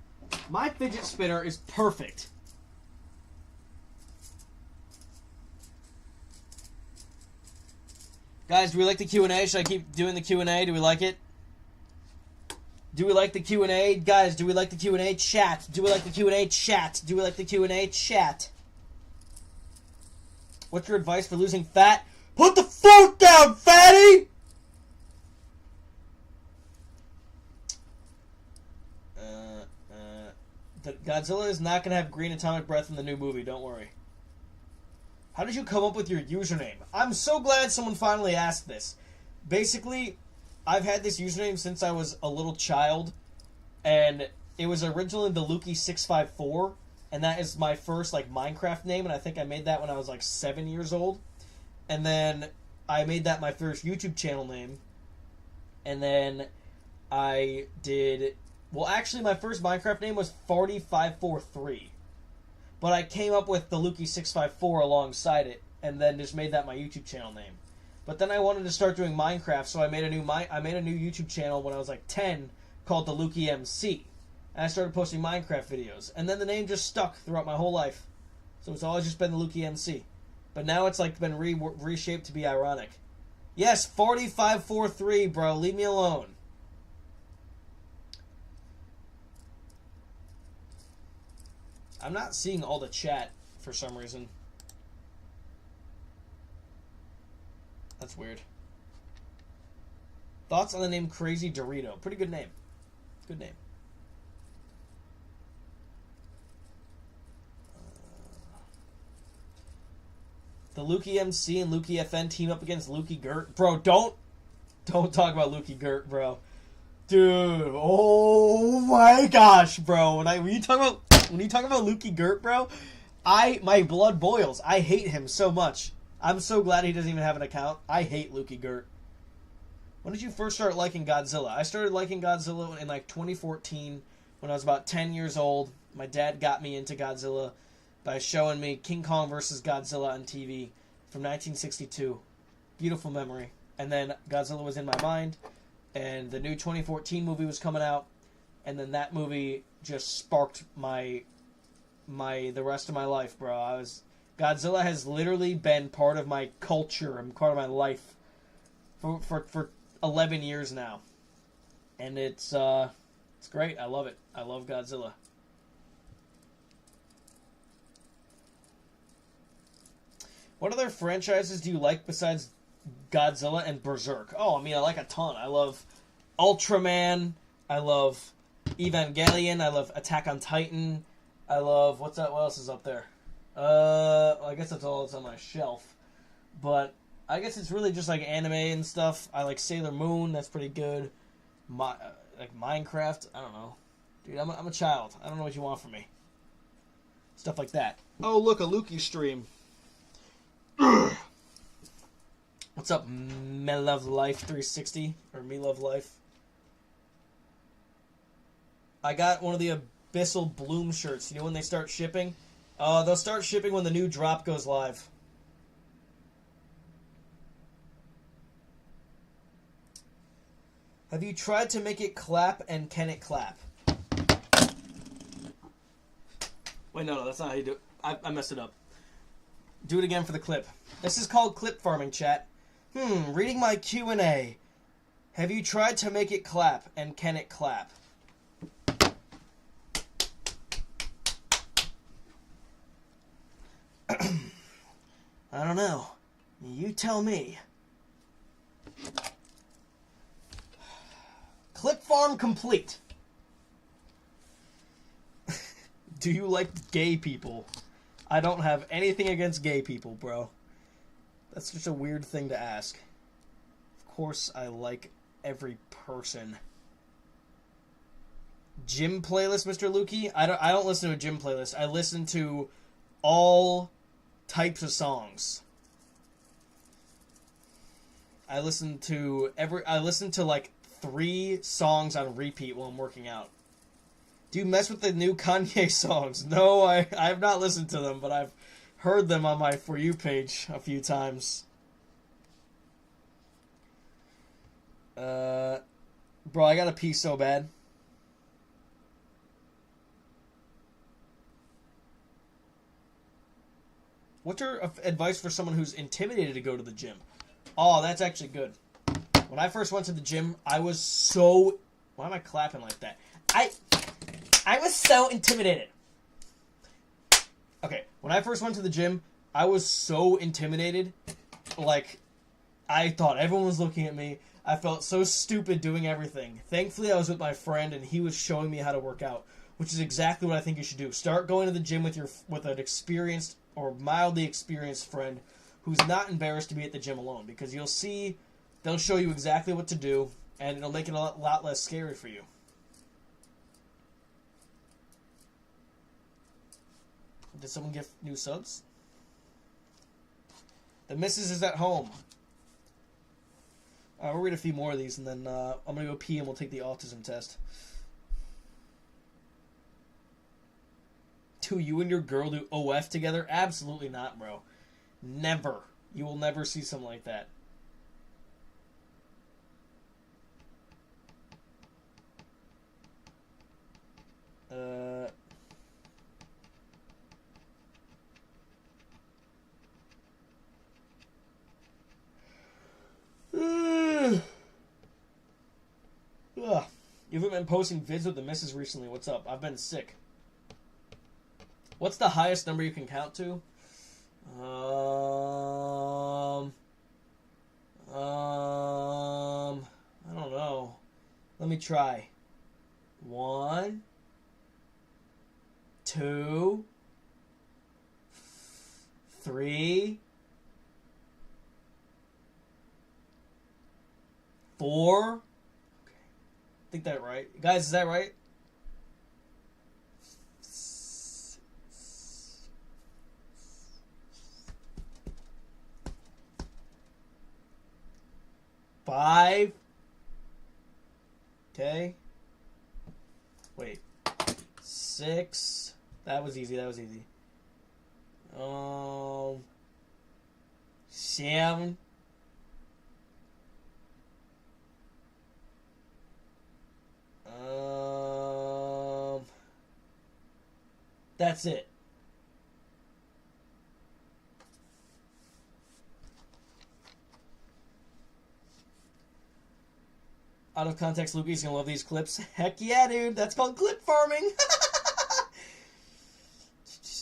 My fidget spinner is perfect. Guys, do we like the Q&A? Should I keep doing the Q&A? Do we like it? Do we like the Q&A? Guys, do we like the Q&A? Chat. Do we like the Q&A? Chat. Do we like the Q&A? Chat. What's your advice for losing fat? Put the fork down, fatty! Godzilla is not going to have green atomic breath in the new movie, don't worry. How did you come up with your username? I'm so glad someone finally asked this. Basically, I've had this username since I was a little child, and it was originally the Lukey654, and that is my first, like, Minecraft name, and I think I made that when I was, like, 7 years old. And then I made that my first YouTube channel name, and then I did... Well, actually, my first Minecraft name was Farty543. But I came up with the Lukey654 alongside it, and then just made that my YouTube channel name. But then I wanted to start doing Minecraft, so I made a new YouTube channel when I was like 10 called the Lukey MC. And I started posting Minecraft videos. And then the name just stuck throughout my whole life. So it's always just been the Lukey MC. But now it's like been reshaped to be ironic. Yes, Farty543, bro. Leave me alone. I'm not seeing all the chat for some reason. That's weird. Thoughts on the name Crazy Dorito? Pretty good name. Good name. The Lukey MC and Lukey FN team up against Lukey Gert. Bro, don't talk about Lukey Gert, bro. Dude, oh my gosh, bro. When you talk about Lukey Gert, bro, my blood boils. I hate him so much. I'm so glad he doesn't even have an account. I hate Lukey Gert. When did you first start liking Godzilla? I started liking Godzilla in like 2014 when I was about 10 years old. My dad got me into Godzilla by showing me King Kong vs. Godzilla on TV from 1962. Beautiful memory. And then Godzilla was in my mind, and the new 2014 movie was coming out, and then that movie just sparked the rest of my life, bro. Godzilla has literally been part of my culture and part of my life for 11 years now. And it's great. I love it. I love Godzilla. What other franchises do you like besides Godzilla and Berserk? Oh, I mean, I like a ton. I love Ultraman. I love Evangelion. I love Attack on Titan. I love... What else is up there? I guess that's all that's on my shelf. But I guess it's really just like anime and stuff. I like Sailor Moon. That's pretty good. Like Minecraft. I don't know. Dude, I'm a child. I don't know what you want from me. Stuff like that. Oh, look, a Lukey stream. What's up, Me Love Life 360? Or Me Love Life? I got one of the Abyssal Bloom shirts. You know when they start shipping? They'll start shipping when the new drop goes live. Have you tried to make it clap, and can it clap? Wait, no, that's not how you do it. I messed it up. Do it again for the clip. This is called clip farming, chat. Reading my Q&A. Have you tried to make it clap, and can it clap? I don't know. You tell me. Clip farm complete. Do you like gay people? I don't have anything against gay people, bro. That's just a weird thing to ask. Of course I like every person. gym playlist, Mr. Lukey. I don't listen to a gym playlist. I listen to all types of songs. I listen to like 3 songs on repeat while I'm working out. Do you mess with the new Kanye songs? No, I have not listened to them, but I've heard them on my For You page a few times. Bro, I gotta pee so bad. What's your advice for someone who's intimidated to go to the gym? Oh, that's actually good. When I first went to the gym, I was so... Why am I clapping like that? I was so intimidated. Okay, when I first went to the gym, I was so intimidated. Like, I thought everyone was looking at me. I felt so stupid doing everything. Thankfully, I was with my friend, and he was showing me how to work out, which is exactly what I think you should do. Start going to the gym with an experienced or mildly experienced friend who's not embarrassed to be at the gym alone, because you'll see they'll show you exactly what to do, and it'll make it a lot less scary for you. Did someone get new subs? The missus is at home. We'll read a few more of these, and then I'm going to go pee, and we'll take the autism test. Do you and your girl do OF together? Absolutely not, bro. Never. You will never see something like that. You haven't been posting vids with the missus recently. What's up? I've been sick. What's the highest number you can count to? I don't know. Let me try. 1, 2, 3, 4. I think that right. Guys, is that right? 5. Okay. Wait. 6. That was easy. 7. That's it. Out of context, Lukey's gonna love these clips. Heck yeah, dude. That's called clip farming.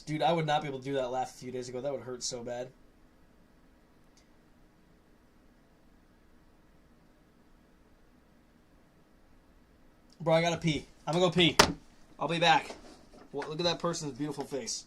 Dude, I would not be able to do that laugh a few days ago. That would hurt so bad. Bro, I gotta pee. I'm gonna go pee. I'll be back. Well, look at that person's beautiful face.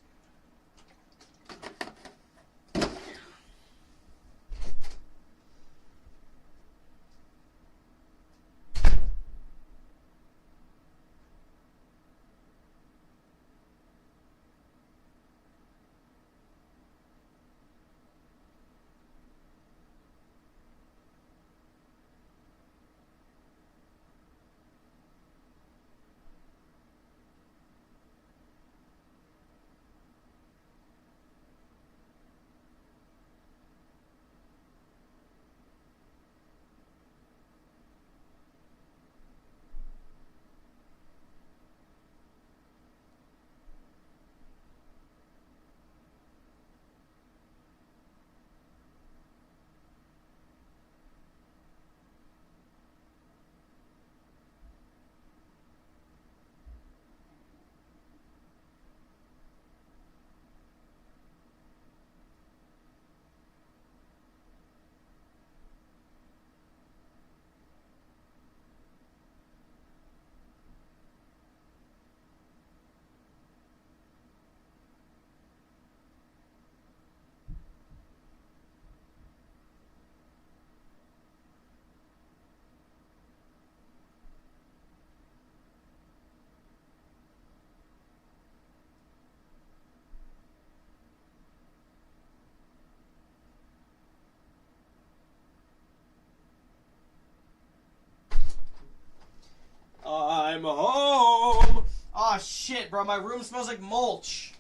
I'm home. Oh shit, bro, my room smells like mulch.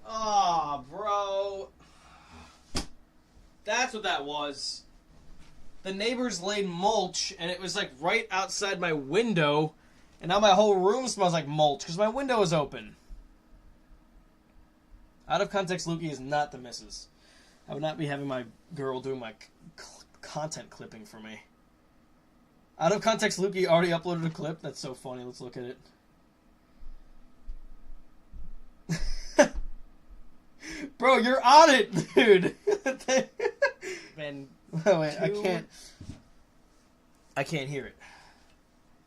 Oh, bro. That's what that was. The neighbors laid mulch, and it was like right outside my window, and now my whole room smells like mulch because my window is open. Out of context, Lukey is not the missus. I would not be having my girl doing my content clipping for me. Out of context, Lukey already uploaded a clip. That's so funny. Let's look at it. Bro, you're on it, dude. Man, wait, I can't hear it.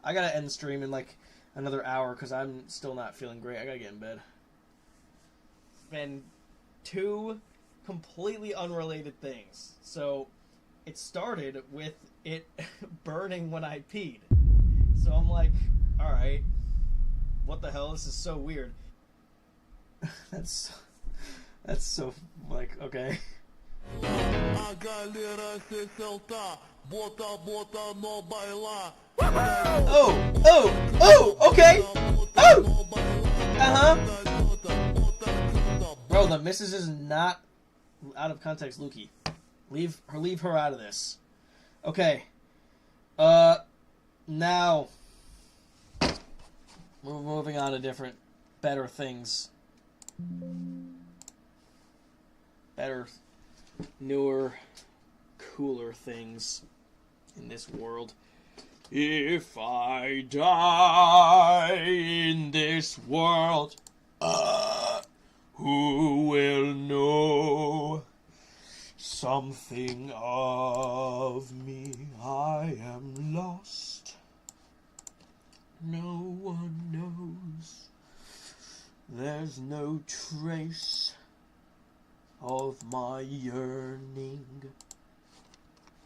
I gotta end the stream in like another hour because I'm still not feeling great. I gotta get in bed. Been 2 completely unrelated things. So it started with it burning when I peed. So I'm like, alright, what the hell? This is so weird. That's so, like, okay. Oh, okay. Oh! Uh-huh. Bro, the missus is not out of context, Lukey. Leave her out of this. Okay. Now we're moving on to different, better things. Better, newer, cooler things in this world. If I die in this world, who will know something of me? I am lost. No one knows. There's no trace of my yearning.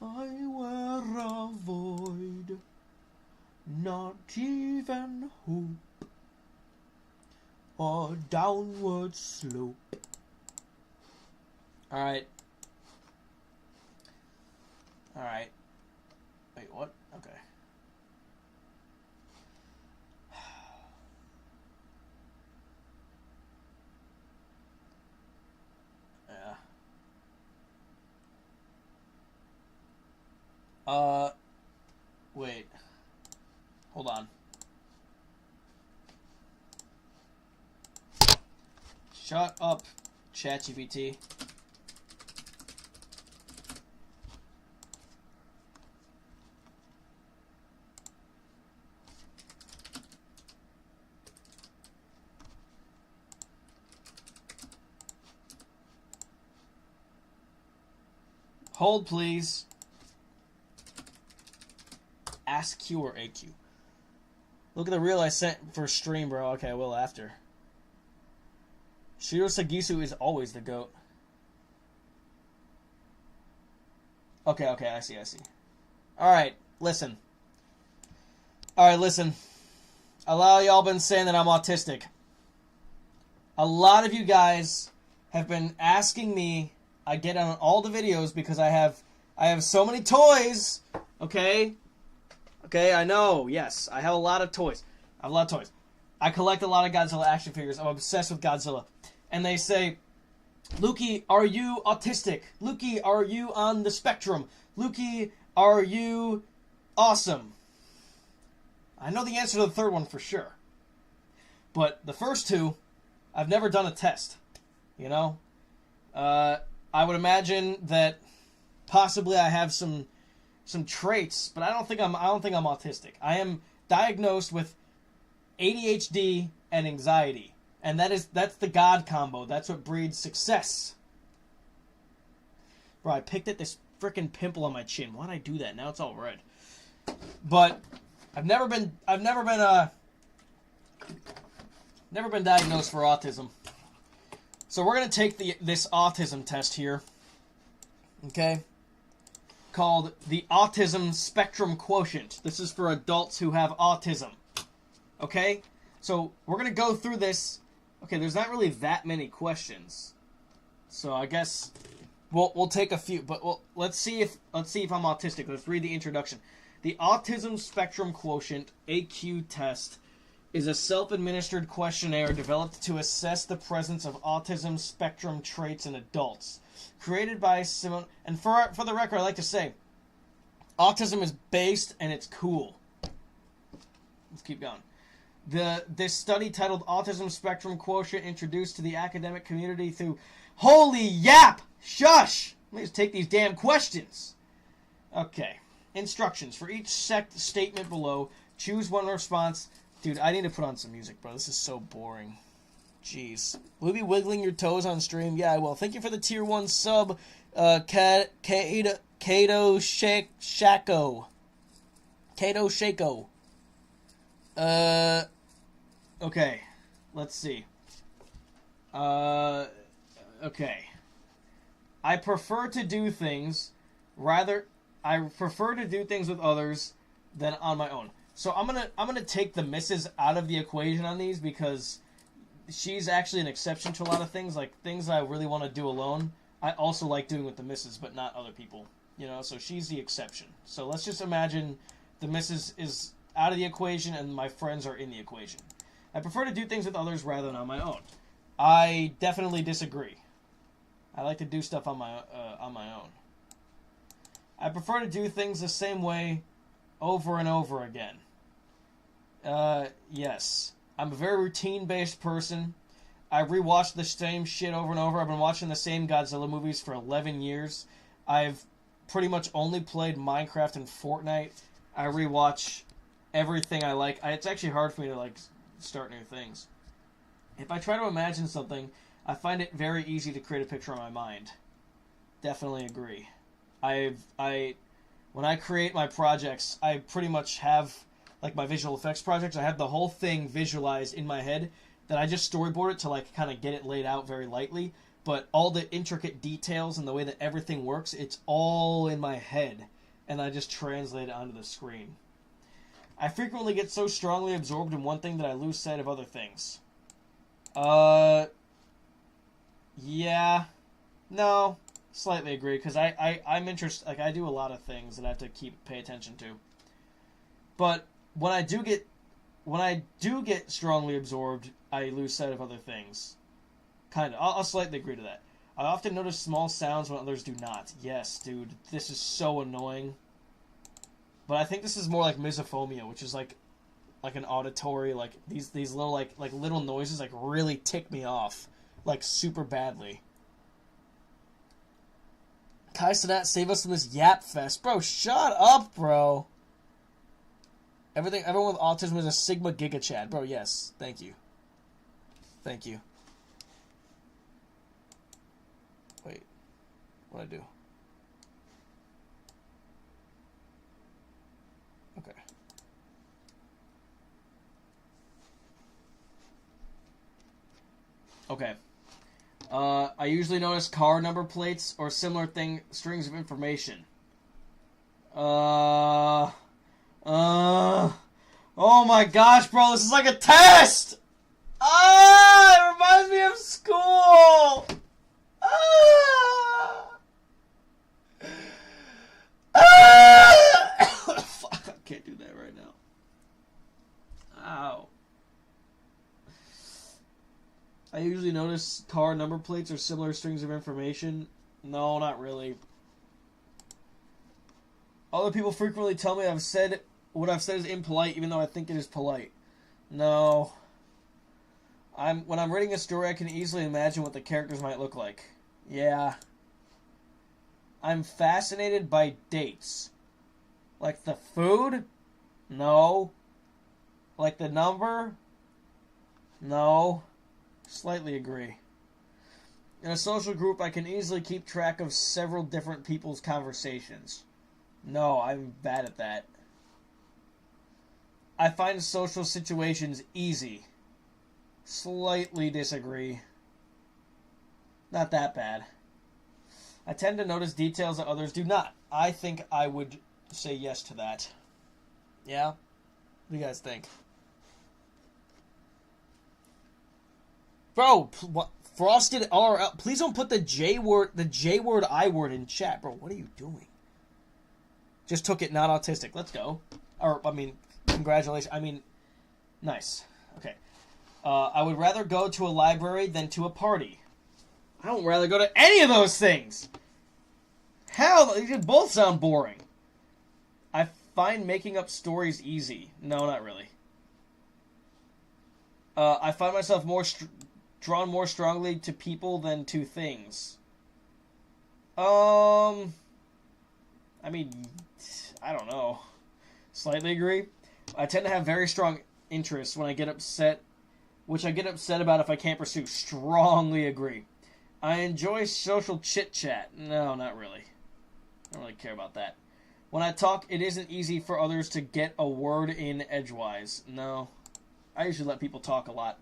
I were a void, not even hope, or downward slope. Alright. Alright. Wait, what? Okay. Wait. Hold on. Shut up, ChatGPT. Hold, please. Ask Q or AQ. Look at the reel I sent for stream, bro. Okay, I will after. Shiro Sagisu is always the GOAT. Okay, I see. Alright, listen. A lot of y'all been saying that I'm autistic. A lot of you guys have been asking me. I get on all the videos because I have so many toys. Okay, I know. Yes, I have a lot of toys. I collect a lot of Godzilla action figures. I'm obsessed with Godzilla. And they say, Lukey, are you autistic? Lukey, are you on the spectrum? Lukey, are you awesome? I know the answer to the third one for sure. But the first 2, I've never done a test. You know? I would imagine that possibly I have some traits, but I don't think I'm autistic. I am diagnosed with ADHD and anxiety, and that's the God combo. That's what breeds success. Bro, I picked at this freaking pimple on my chin. Why'd I do that? Now it's all red. But I've never been diagnosed for autism. So we're gonna take this autism test here. Okay? Called the Autism Spectrum Quotient. This is for adults who have autism. Okay? So we're going to go through this. Okay, there's not really that many questions. So I guess we'll take a few, but let's see if I'm autistic. Let's read the introduction. The Autism Spectrum Quotient, AQ test, is a self-administered questionnaire developed to assess the presence of autism spectrum traits in adults. Created by Simone... And for the record, I'd like to say, autism is based and it's cool. Let's keep going. This study titled Autism Spectrum Quotient introduced to the academic community through... Holy yap! Shush! Let me just take these damn questions. Okay. Instructions. For each statement below, choose one response. Dude, I need to put on some music, bro. This is so boring. Jeez. Will you be wiggling your toes on stream? Yeah, I will. Thank you for the tier 1 sub, Kato Shako. Kato Shako. Okay. Let's see. Okay. I prefer to do things with others than on my own. So I'm gonna take the missus out of the equation on these because she's actually an exception to a lot of things. Like things I really want to do alone, I also like doing with the missus, but not other people. You know, so she's the exception. So let's just imagine the missus is out of the equation and my friends are in the equation. I prefer to do things with others rather than on my own. I definitely disagree. I like to do stuff on my own. I prefer to do things the same way over and over again. Yes. I'm a very routine-based person. I rewatch the same shit over and over. I've been watching the same Godzilla movies for 11 years. I've pretty much only played Minecraft and Fortnite. I rewatch everything I like. It's actually hard for me to, like, start new things. If I try to imagine something, I find it very easy to create a picture in my mind. Definitely agree. When I create my projects, I pretty much have, like my visual effects projects, I have the whole thing visualized in my head, that I just storyboard it to like kind of get it laid out very lightly, but all the intricate details and the way that everything works, it's all in my head, and I just translate it onto the screen. I frequently get so strongly absorbed in one thing that I lose sight of other things. Yeah. No. Slightly agree, because I'm interested, like, I do a lot of things that I have to pay attention to. But when I do get strongly absorbed, I lose sight of other things. Kind of. I'll slightly agree to that. I often notice small sounds when others do not. Yes, dude, this is so annoying. But I think this is more like misophonia, which is like an auditory, like, these little, like little noises, like, really tick me off. Like, super badly. Kai Sinat, save us from this yap fest. Bro, shut up, bro. Everyone with autism is a Sigma Giga Chad. Bro, yes. Thank you. Thank you. Wait. What'd I do? Okay. Okay. I usually notice car number plates or similar strings of information. Oh my gosh, bro, this is like a test! It reminds me of school! Fuck, I can't do that right now. Ow. I usually notice car number plates or similar strings of information. No, not really. Other people frequently tell me what I've said is impolite, even though I think it is polite. No. When I'm reading a story, I can easily imagine what the characters might look like. Yeah. I'm fascinated by dates. Like the food? No. Like the number? No. Slightly agree. In a social group, I can easily keep track of several different people's conversations. No, I'm bad at that. I find social situations easy. Slightly disagree. Not that bad. I tend to notice details that others do not. I think I would say yes to that. Yeah? What do you guys think? Bro, Frosted RL. Please don't put the J word, I word in chat. Bro, what are you doing? Just took it not autistic. Let's go. Or, I mean, congratulations. I mean, nice. Okay. I would rather go to a library than to a party. I don't rather go to any of those things. Hell, they both sound boring. I find making up stories easy. No, not really. I find myself drawn more strongly to people than to things. I mean, I don't know. Slightly agree. I tend to have very strong interests when I get upset, which I get upset about if I can't pursue. Strongly agree. I enjoy social chit-chat. No, not really. I don't really care about that. When I talk, it isn't easy for others to get a word in edgewise. No. I usually let people talk a lot.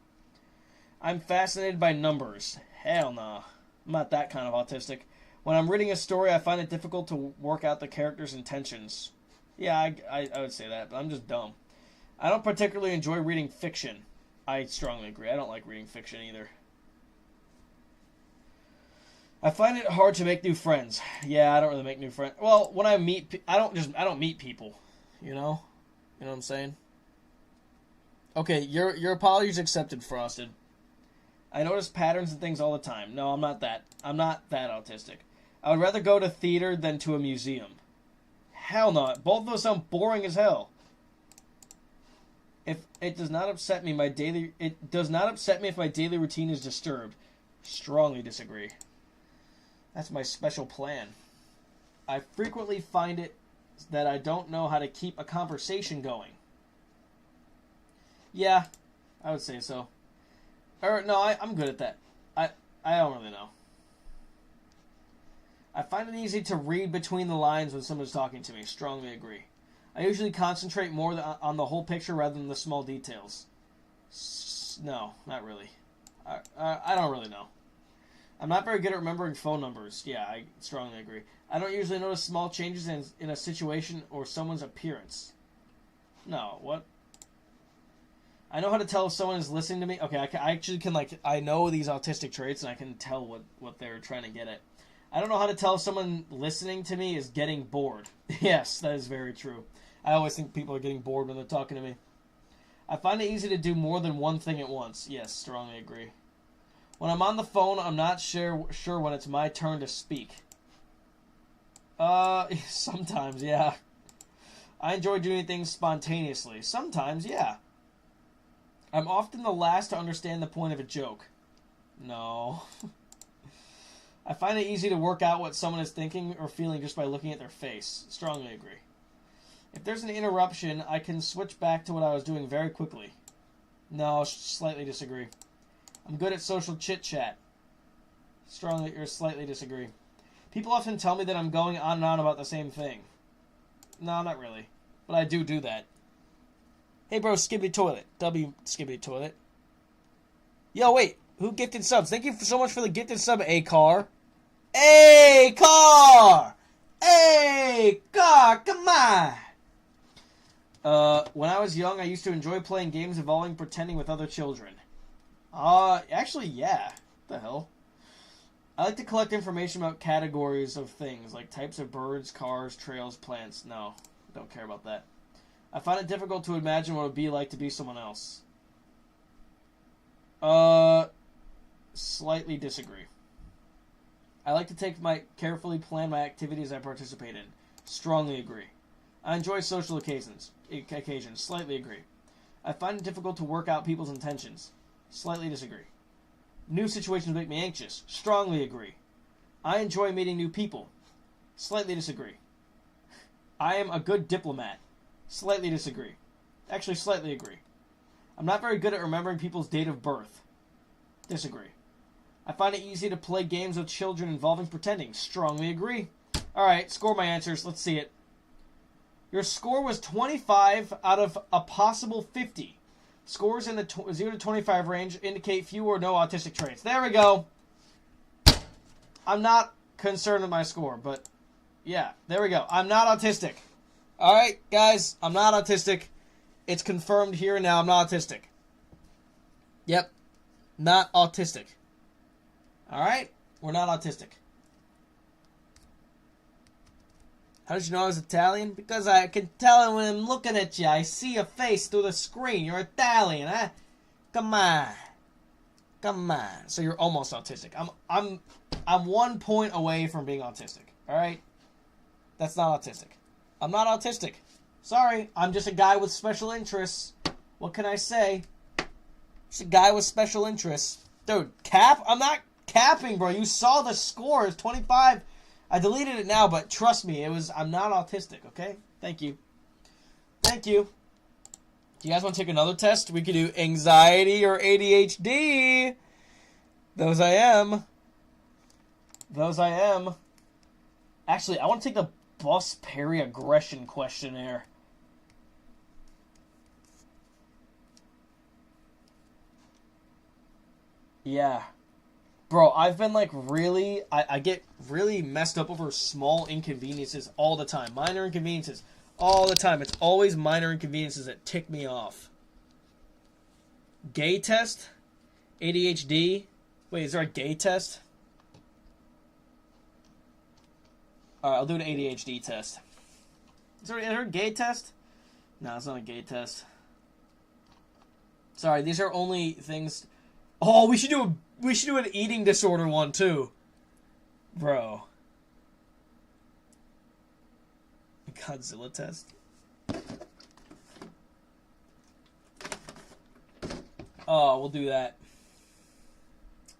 I'm fascinated by numbers. Hell no. I'm not that kind of autistic. When I'm reading a story, I find it difficult to work out the character's intentions. Yeah, I would say that, but I'm just dumb. I don't particularly enjoy reading fiction. I strongly agree. I don't like reading fiction either. I find it hard to make new friends. Yeah, I don't really make new friends. Well, when I meet, I don't meet people. You know what I'm saying? Okay, your apologies accepted, Frosted. I notice patterns and things all the time. No, I'm not that. I'm not that autistic. I would rather go to theater than to a museum. Hell no. Both of those sound boring as hell. It does not upset me if my daily routine is disturbed. Strongly disagree. That's my special plan. I frequently find it that I don't know how to keep a conversation going. Yeah, I would say so. Or no, I'm good at that. I don't really know. I find it easy to read between the lines when someone's talking to me. Strongly agree. I usually concentrate more on the whole picture rather than the small details. No, not really. I don't really know. I'm not very good at remembering phone numbers. Yeah, I strongly agree. I don't usually notice small changes in a situation or someone's appearance. No, what? I know how to tell if someone is listening to me. Okay, I actually can, I know these autistic traits and I can tell what they're trying to get at. I don't know how to tell if someone listening to me is getting bored. Yes, that is very true. I always think people are getting bored when they're talking to me. I find it easy to do more than one thing at once. Yes, strongly agree. When I'm on the phone, I'm not sure when it's my turn to speak. Sometimes, yeah. I enjoy doing things spontaneously. Sometimes, yeah. I'm often the last to understand the point of a joke. No. I find it easy to work out what someone is thinking or feeling just by looking at their face. Strongly agree. If there's an interruption, I can switch back to what I was doing very quickly. No, slightly disagree. I'm good at social chit-chat. Strongly or slightly disagree. People often tell me that I'm going on and on about the same thing. No, not really. But I do that. Hey, bro, Skibbity Toilet. W Skibbity Toilet. Yo, wait. Who gifted subs? Thank you so much for the gifted sub, A-Car. A-Car! A-Car, come on! When I was young, I used to enjoy playing games involving pretending with other children. Actually, yeah. What the hell? I like to collect information about categories of things, like types of birds, cars, trails, plants. No, don't care about that. I find it difficult to imagine what it would be like to be someone else. Slightly disagree. I like to carefully plan my activities I participate in. Strongly agree. I enjoy social occasions. Slightly agree. I find it difficult to work out people's intentions. Slightly disagree. New situations make me anxious. Strongly agree. I enjoy meeting new people. Slightly disagree. I am a good diplomat. Slightly disagree. Actually, slightly agree. I'm not very good at remembering people's date of birth. Disagree. I find it easy to play games with children involving pretending. Strongly agree. Alright, score my answers. Let's see it. Your score was 25 out of a possible 50. Scores in the 0 to 25 range indicate few or no autistic traits. There we go. I'm not concerned with my score, but yeah, there we go. I'm not autistic. Alright, guys, I'm not autistic. It's confirmed here and now I'm not autistic. Yep, not autistic. Alright, we're not autistic. How did you know I was Italian? Because I can tell when I'm looking at you. I see your face through the screen. You're Italian, huh? Come on. Come on. So you're almost autistic. I'm 1 point away from being autistic. Alright? That's not autistic. I'm not autistic. Sorry. I'm just a guy with special interests. What can I say? Just a guy with special interests. Dude, cap? I'm not capping, bro. You saw the score. It's 25. I deleted it now, but trust me, I'm not autistic, okay? Thank you. Thank you. Do you guys want to take another test? We could do anxiety or ADHD. Those I am. Those I am. Actually, I want to take the Bus Perry aggression questionnaire. Yeah. Bro, I've been like really... I get really messed up over small inconveniences all the time. Minor inconveniences all the time. It's always minor inconveniences that tick me off. Gay test? ADHD? Wait, is there a gay test? Alright, I'll do an ADHD test. Is there a gay test? No, it's not a gay test. Sorry, these are only things... Oh, we should do an eating disorder one too. Bro. Godzilla test. Oh, we'll do that.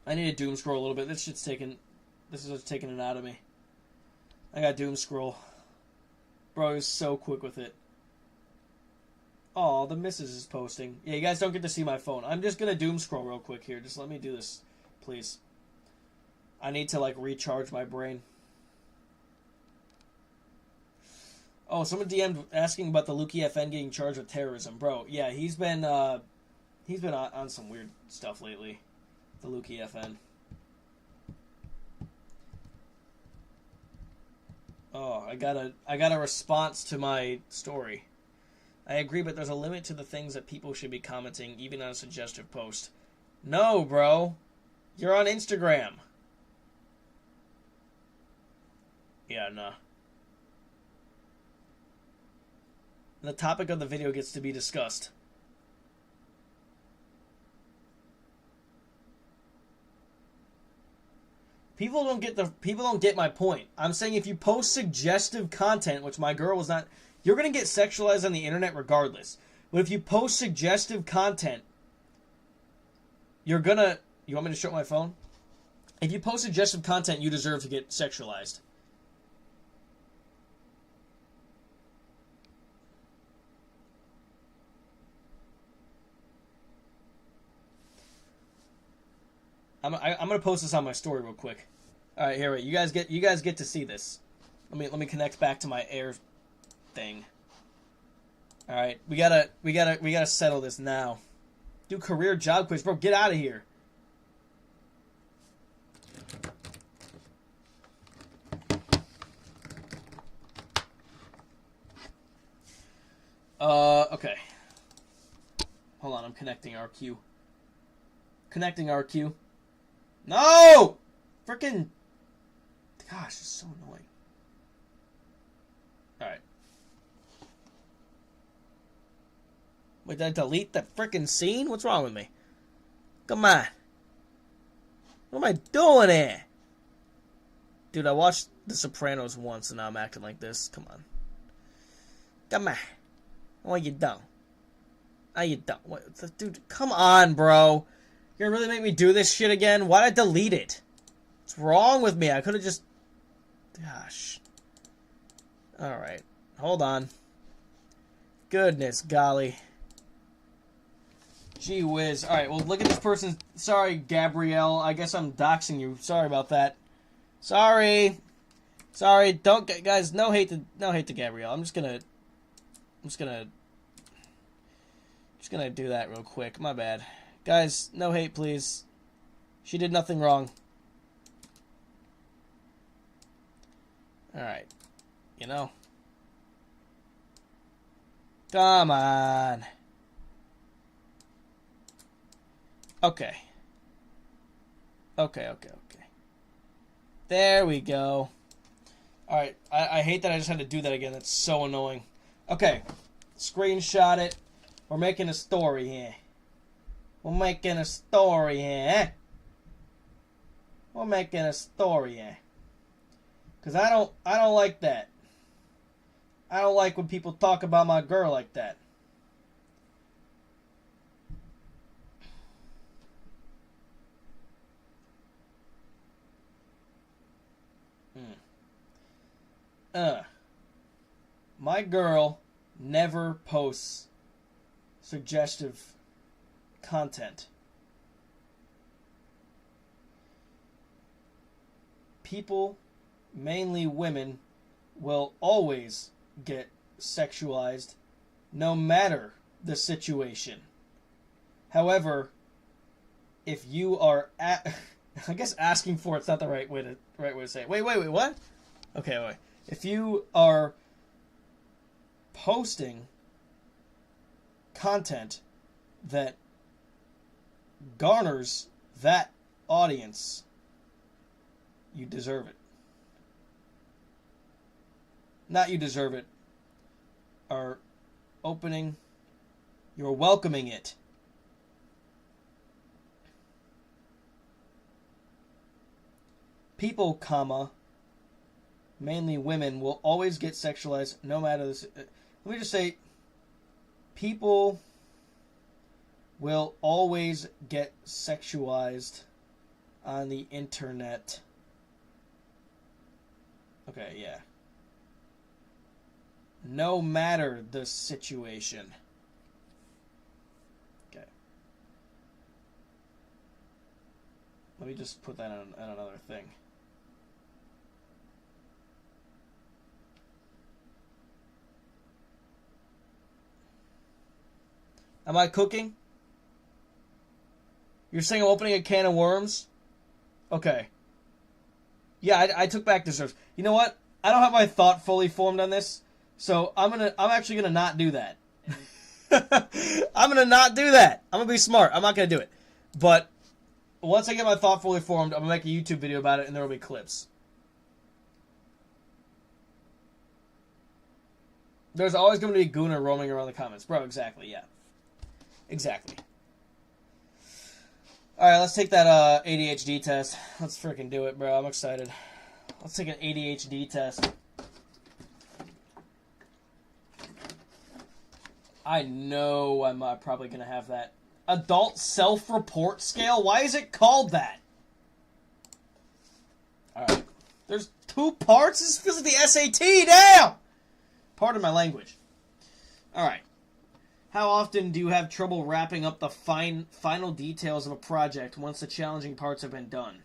I need to doom scroll a little bit. This is taking it out of me. I got doom scroll. Bro, he was so quick with it. Oh, the missus is posting. Yeah, you guys don't get to see my phone. I'm just gonna doom scroll real quick here. Just let me do this, please. I need to, like, recharge my brain. Oh, someone DM'd asking about the Lukey FN getting charged with terrorism. Bro, yeah, he's been on some weird stuff lately. The Lukey FN. Oh, I got a response to my story. I agree, but there's a limit to the things that people should be commenting, even on a suggestive post. No, bro. You're on Instagram. Yeah, nah. The topic of the video gets to be discussed. People don't get my point. I'm saying if you post suggestive content, which my girl was not... You're going to get sexualized on the internet regardless. But if you post suggestive content, you're going to... You want me to show my phone? If you post suggestive content, you deserve to get sexualized. I'm going to post this on my story real quick. All right, here, wait. You guys get to see this. Let me connect back to my air thing. All right, we gotta settle this now. Do career job quiz, bro. Get out of here. Okay. Hold on, I'm connecting RQ. Connecting RQ. No! Frickin'... Gosh, it's so annoying. Alright. Wait, did I delete the frickin' scene? What's wrong with me? Come on. What am I doing here? Dude, I watched The Sopranos once and now I'm acting like this. Come on. Come on. What you done? How you done? What, dude, come on, bro. You're gonna really make me do this shit again? Why'd I delete it? What's wrong with me? I could've just... Gosh. Alright. Hold on. Goodness golly. Gee whiz. Alright, well, look at this person. Sorry, Gabrielle. I guess I'm doxing you. Sorry about that. Sorry. Sorry. Don't... Guys, no hate to Gabrielle. I'm just gonna do that real quick. My bad. Guys, no hate, please. She did nothing wrong. Alright. You know. Come on. Okay. Okay. There we go. Alright, I hate that I just had to do that again. That's so annoying. Okay, screenshot it. We're making a story here. We're making a story here. We're making a story here. Because I don't like that. I don't like when people talk about my girl like that. My girl never posts suggestive content. People, mainly women, will always get sexualized no matter the situation. However, if you are I guess asking for it's not the right way to say it. Wait, what? Okay, wait. If you are posting content that garners that audience, you deserve it. Not you deserve it. Are opening. You're welcoming it. People, comma, mainly women, will always get sexualized no matter this. Let me just say, people will always get sexualized on the internet. Okay, yeah. No matter the situation. Okay. Let me just put that on another thing. Am I cooking? You're saying I'm opening a can of worms? Okay. Yeah, I took back deserves. You know what? I don't have my thought fully formed on this, so I'm actually gonna not do that. I'm gonna not do that. I'm gonna be smart. I'm not gonna do it. But once I get my thought fully formed, I'm gonna make a YouTube video about it, and there will be clips. There's always gonna be a gooner roaming around the comments, bro. Exactly. Yeah. Exactly. Alright, let's take that ADHD test. Let's freaking do it, bro. I'm excited. Let's take an ADHD test. I know I'm probably going to have that. Adult self-report scale? Why is it called that? Alright. There's 2 parts? This feels like the SAT now! Pardon my language. Alright. How often do you have trouble wrapping up the final details of a project once the challenging parts have been done?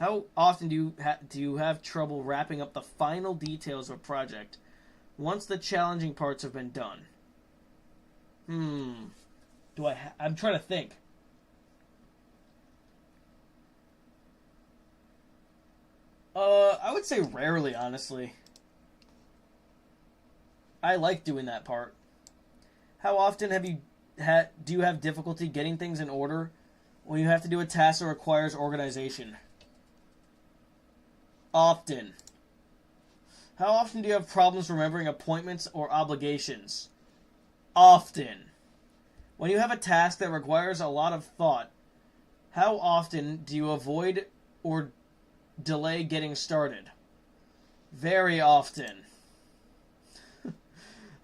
How often do you have trouble wrapping up the final details of a project once the challenging parts have been done? I'm trying to think. I would say rarely, honestly. I like doing that part. How often do you have difficulty getting things in order when you have to do a task that requires organization? Often. How often do you have problems remembering appointments or obligations? Often. When you have a task that requires a lot of thought, how often do you avoid or delay getting started? Very often.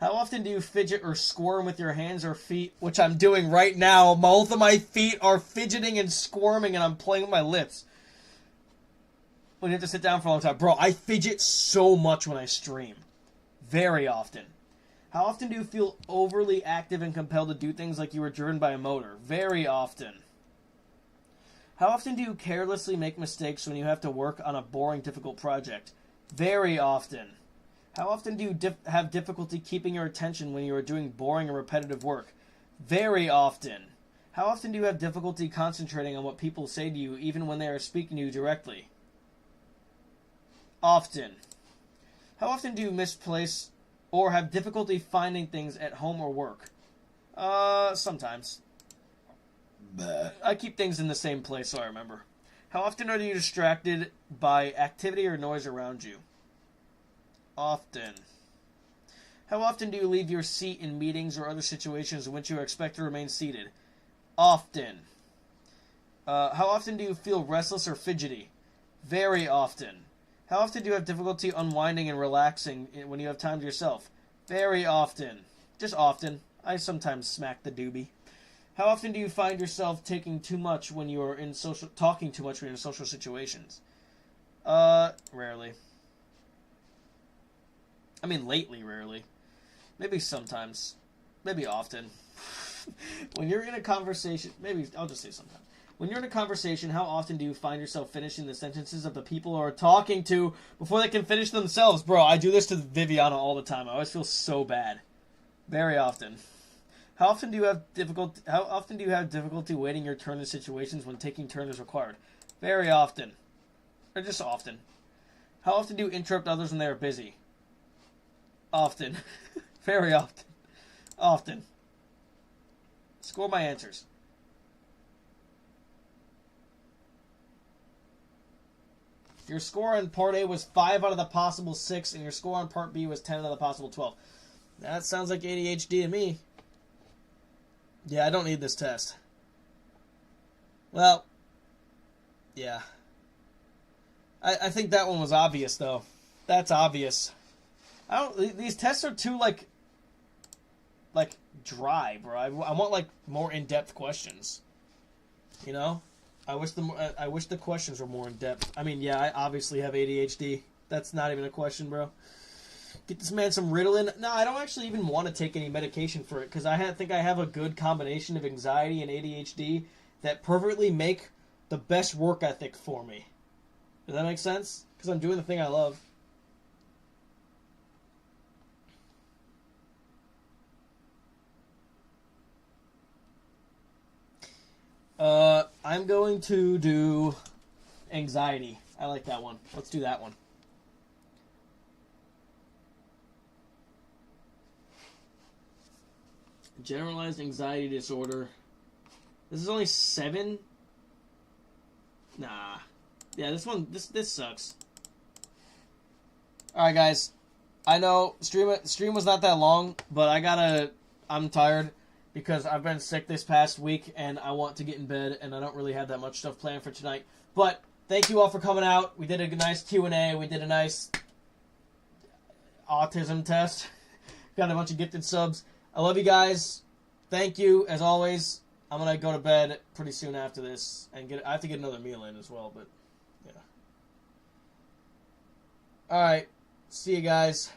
How often do you fidget or squirm with your hands or feet? Which I'm doing right now. Both of my feet are fidgeting and squirming, and I'm playing with my lips. When you have to sit down for a long time. Bro, I fidget so much when I stream. Very often. How often do you feel overly active and compelled to do things like you were driven by a motor? Very often. How often do you carelessly make mistakes when you have to work on a boring, difficult project? Very often. How often do you have difficulty keeping your attention when you are doing boring and repetitive work? Very often. How often do you have difficulty concentrating on what people say to you even when they are speaking to you directly? Often. How often do you misplace or have difficulty finding things at home or work? Sometimes. I keep things in the same place so I remember. How often are you distracted by activity or noise around you? Often. How often do you leave your seat in meetings or other situations in which you are expected to remain seated? Often. How often do you feel restless or fidgety? Very often. How often do you have difficulty unwinding and relaxing when you have time to yourself? Very often. Just often. I sometimes smack the doobie. How often do you find yourself talking too much when you're in social situations? Rarely. I mean, lately, rarely. Maybe sometimes. Maybe often. When you're in a conversation, maybe I'll just say sometimes. When you're in a conversation, how often do you find yourself finishing the sentences of the people you are talking to before they can finish themselves? Bro, I do this to Viviana all the time. I always feel so bad. Very often. How often do you have difficulty waiting your turn in situations when taking turn is required? Very often. Or just often. How often do you interrupt others when they are busy? Often. Very often. Often. Score my answers. Your score on Part A was 5 out of the possible 6, and your score on Part B was 10 out of the possible 12. That sounds like ADHD to me. Yeah, I don't need this test. Well, yeah. I think that one was obvious, though. That's obvious. These tests are too, like dry, bro. I want, like, more in-depth questions. You know? I wish the questions were more in-depth. I mean, yeah, I obviously have ADHD. That's not even a question, bro. Get this man some Ritalin. No, I don't actually even want to take any medication for it, because I think I have a good combination of anxiety and ADHD that perfectly make the best work ethic for me. Does that make sense? Because I'm doing the thing I love. I'm going to do anxiety. I like that one. Let's do that one. Generalized anxiety disorder. This is only 7? Nah. Yeah, this sucks. Alright, guys. I know stream was not that long, but I'm tired because I've been sick this past week and I want to get in bed and I don't really have that much stuff planned for tonight. But thank you all for coming out. We did a nice Q&A. We did a nice autism test. Got a bunch of gifted subs. I love you guys. Thank you, as always. I'm going to go to bed pretty soon after this. And I have to get another meal in as well, but yeah. Alright. See you guys.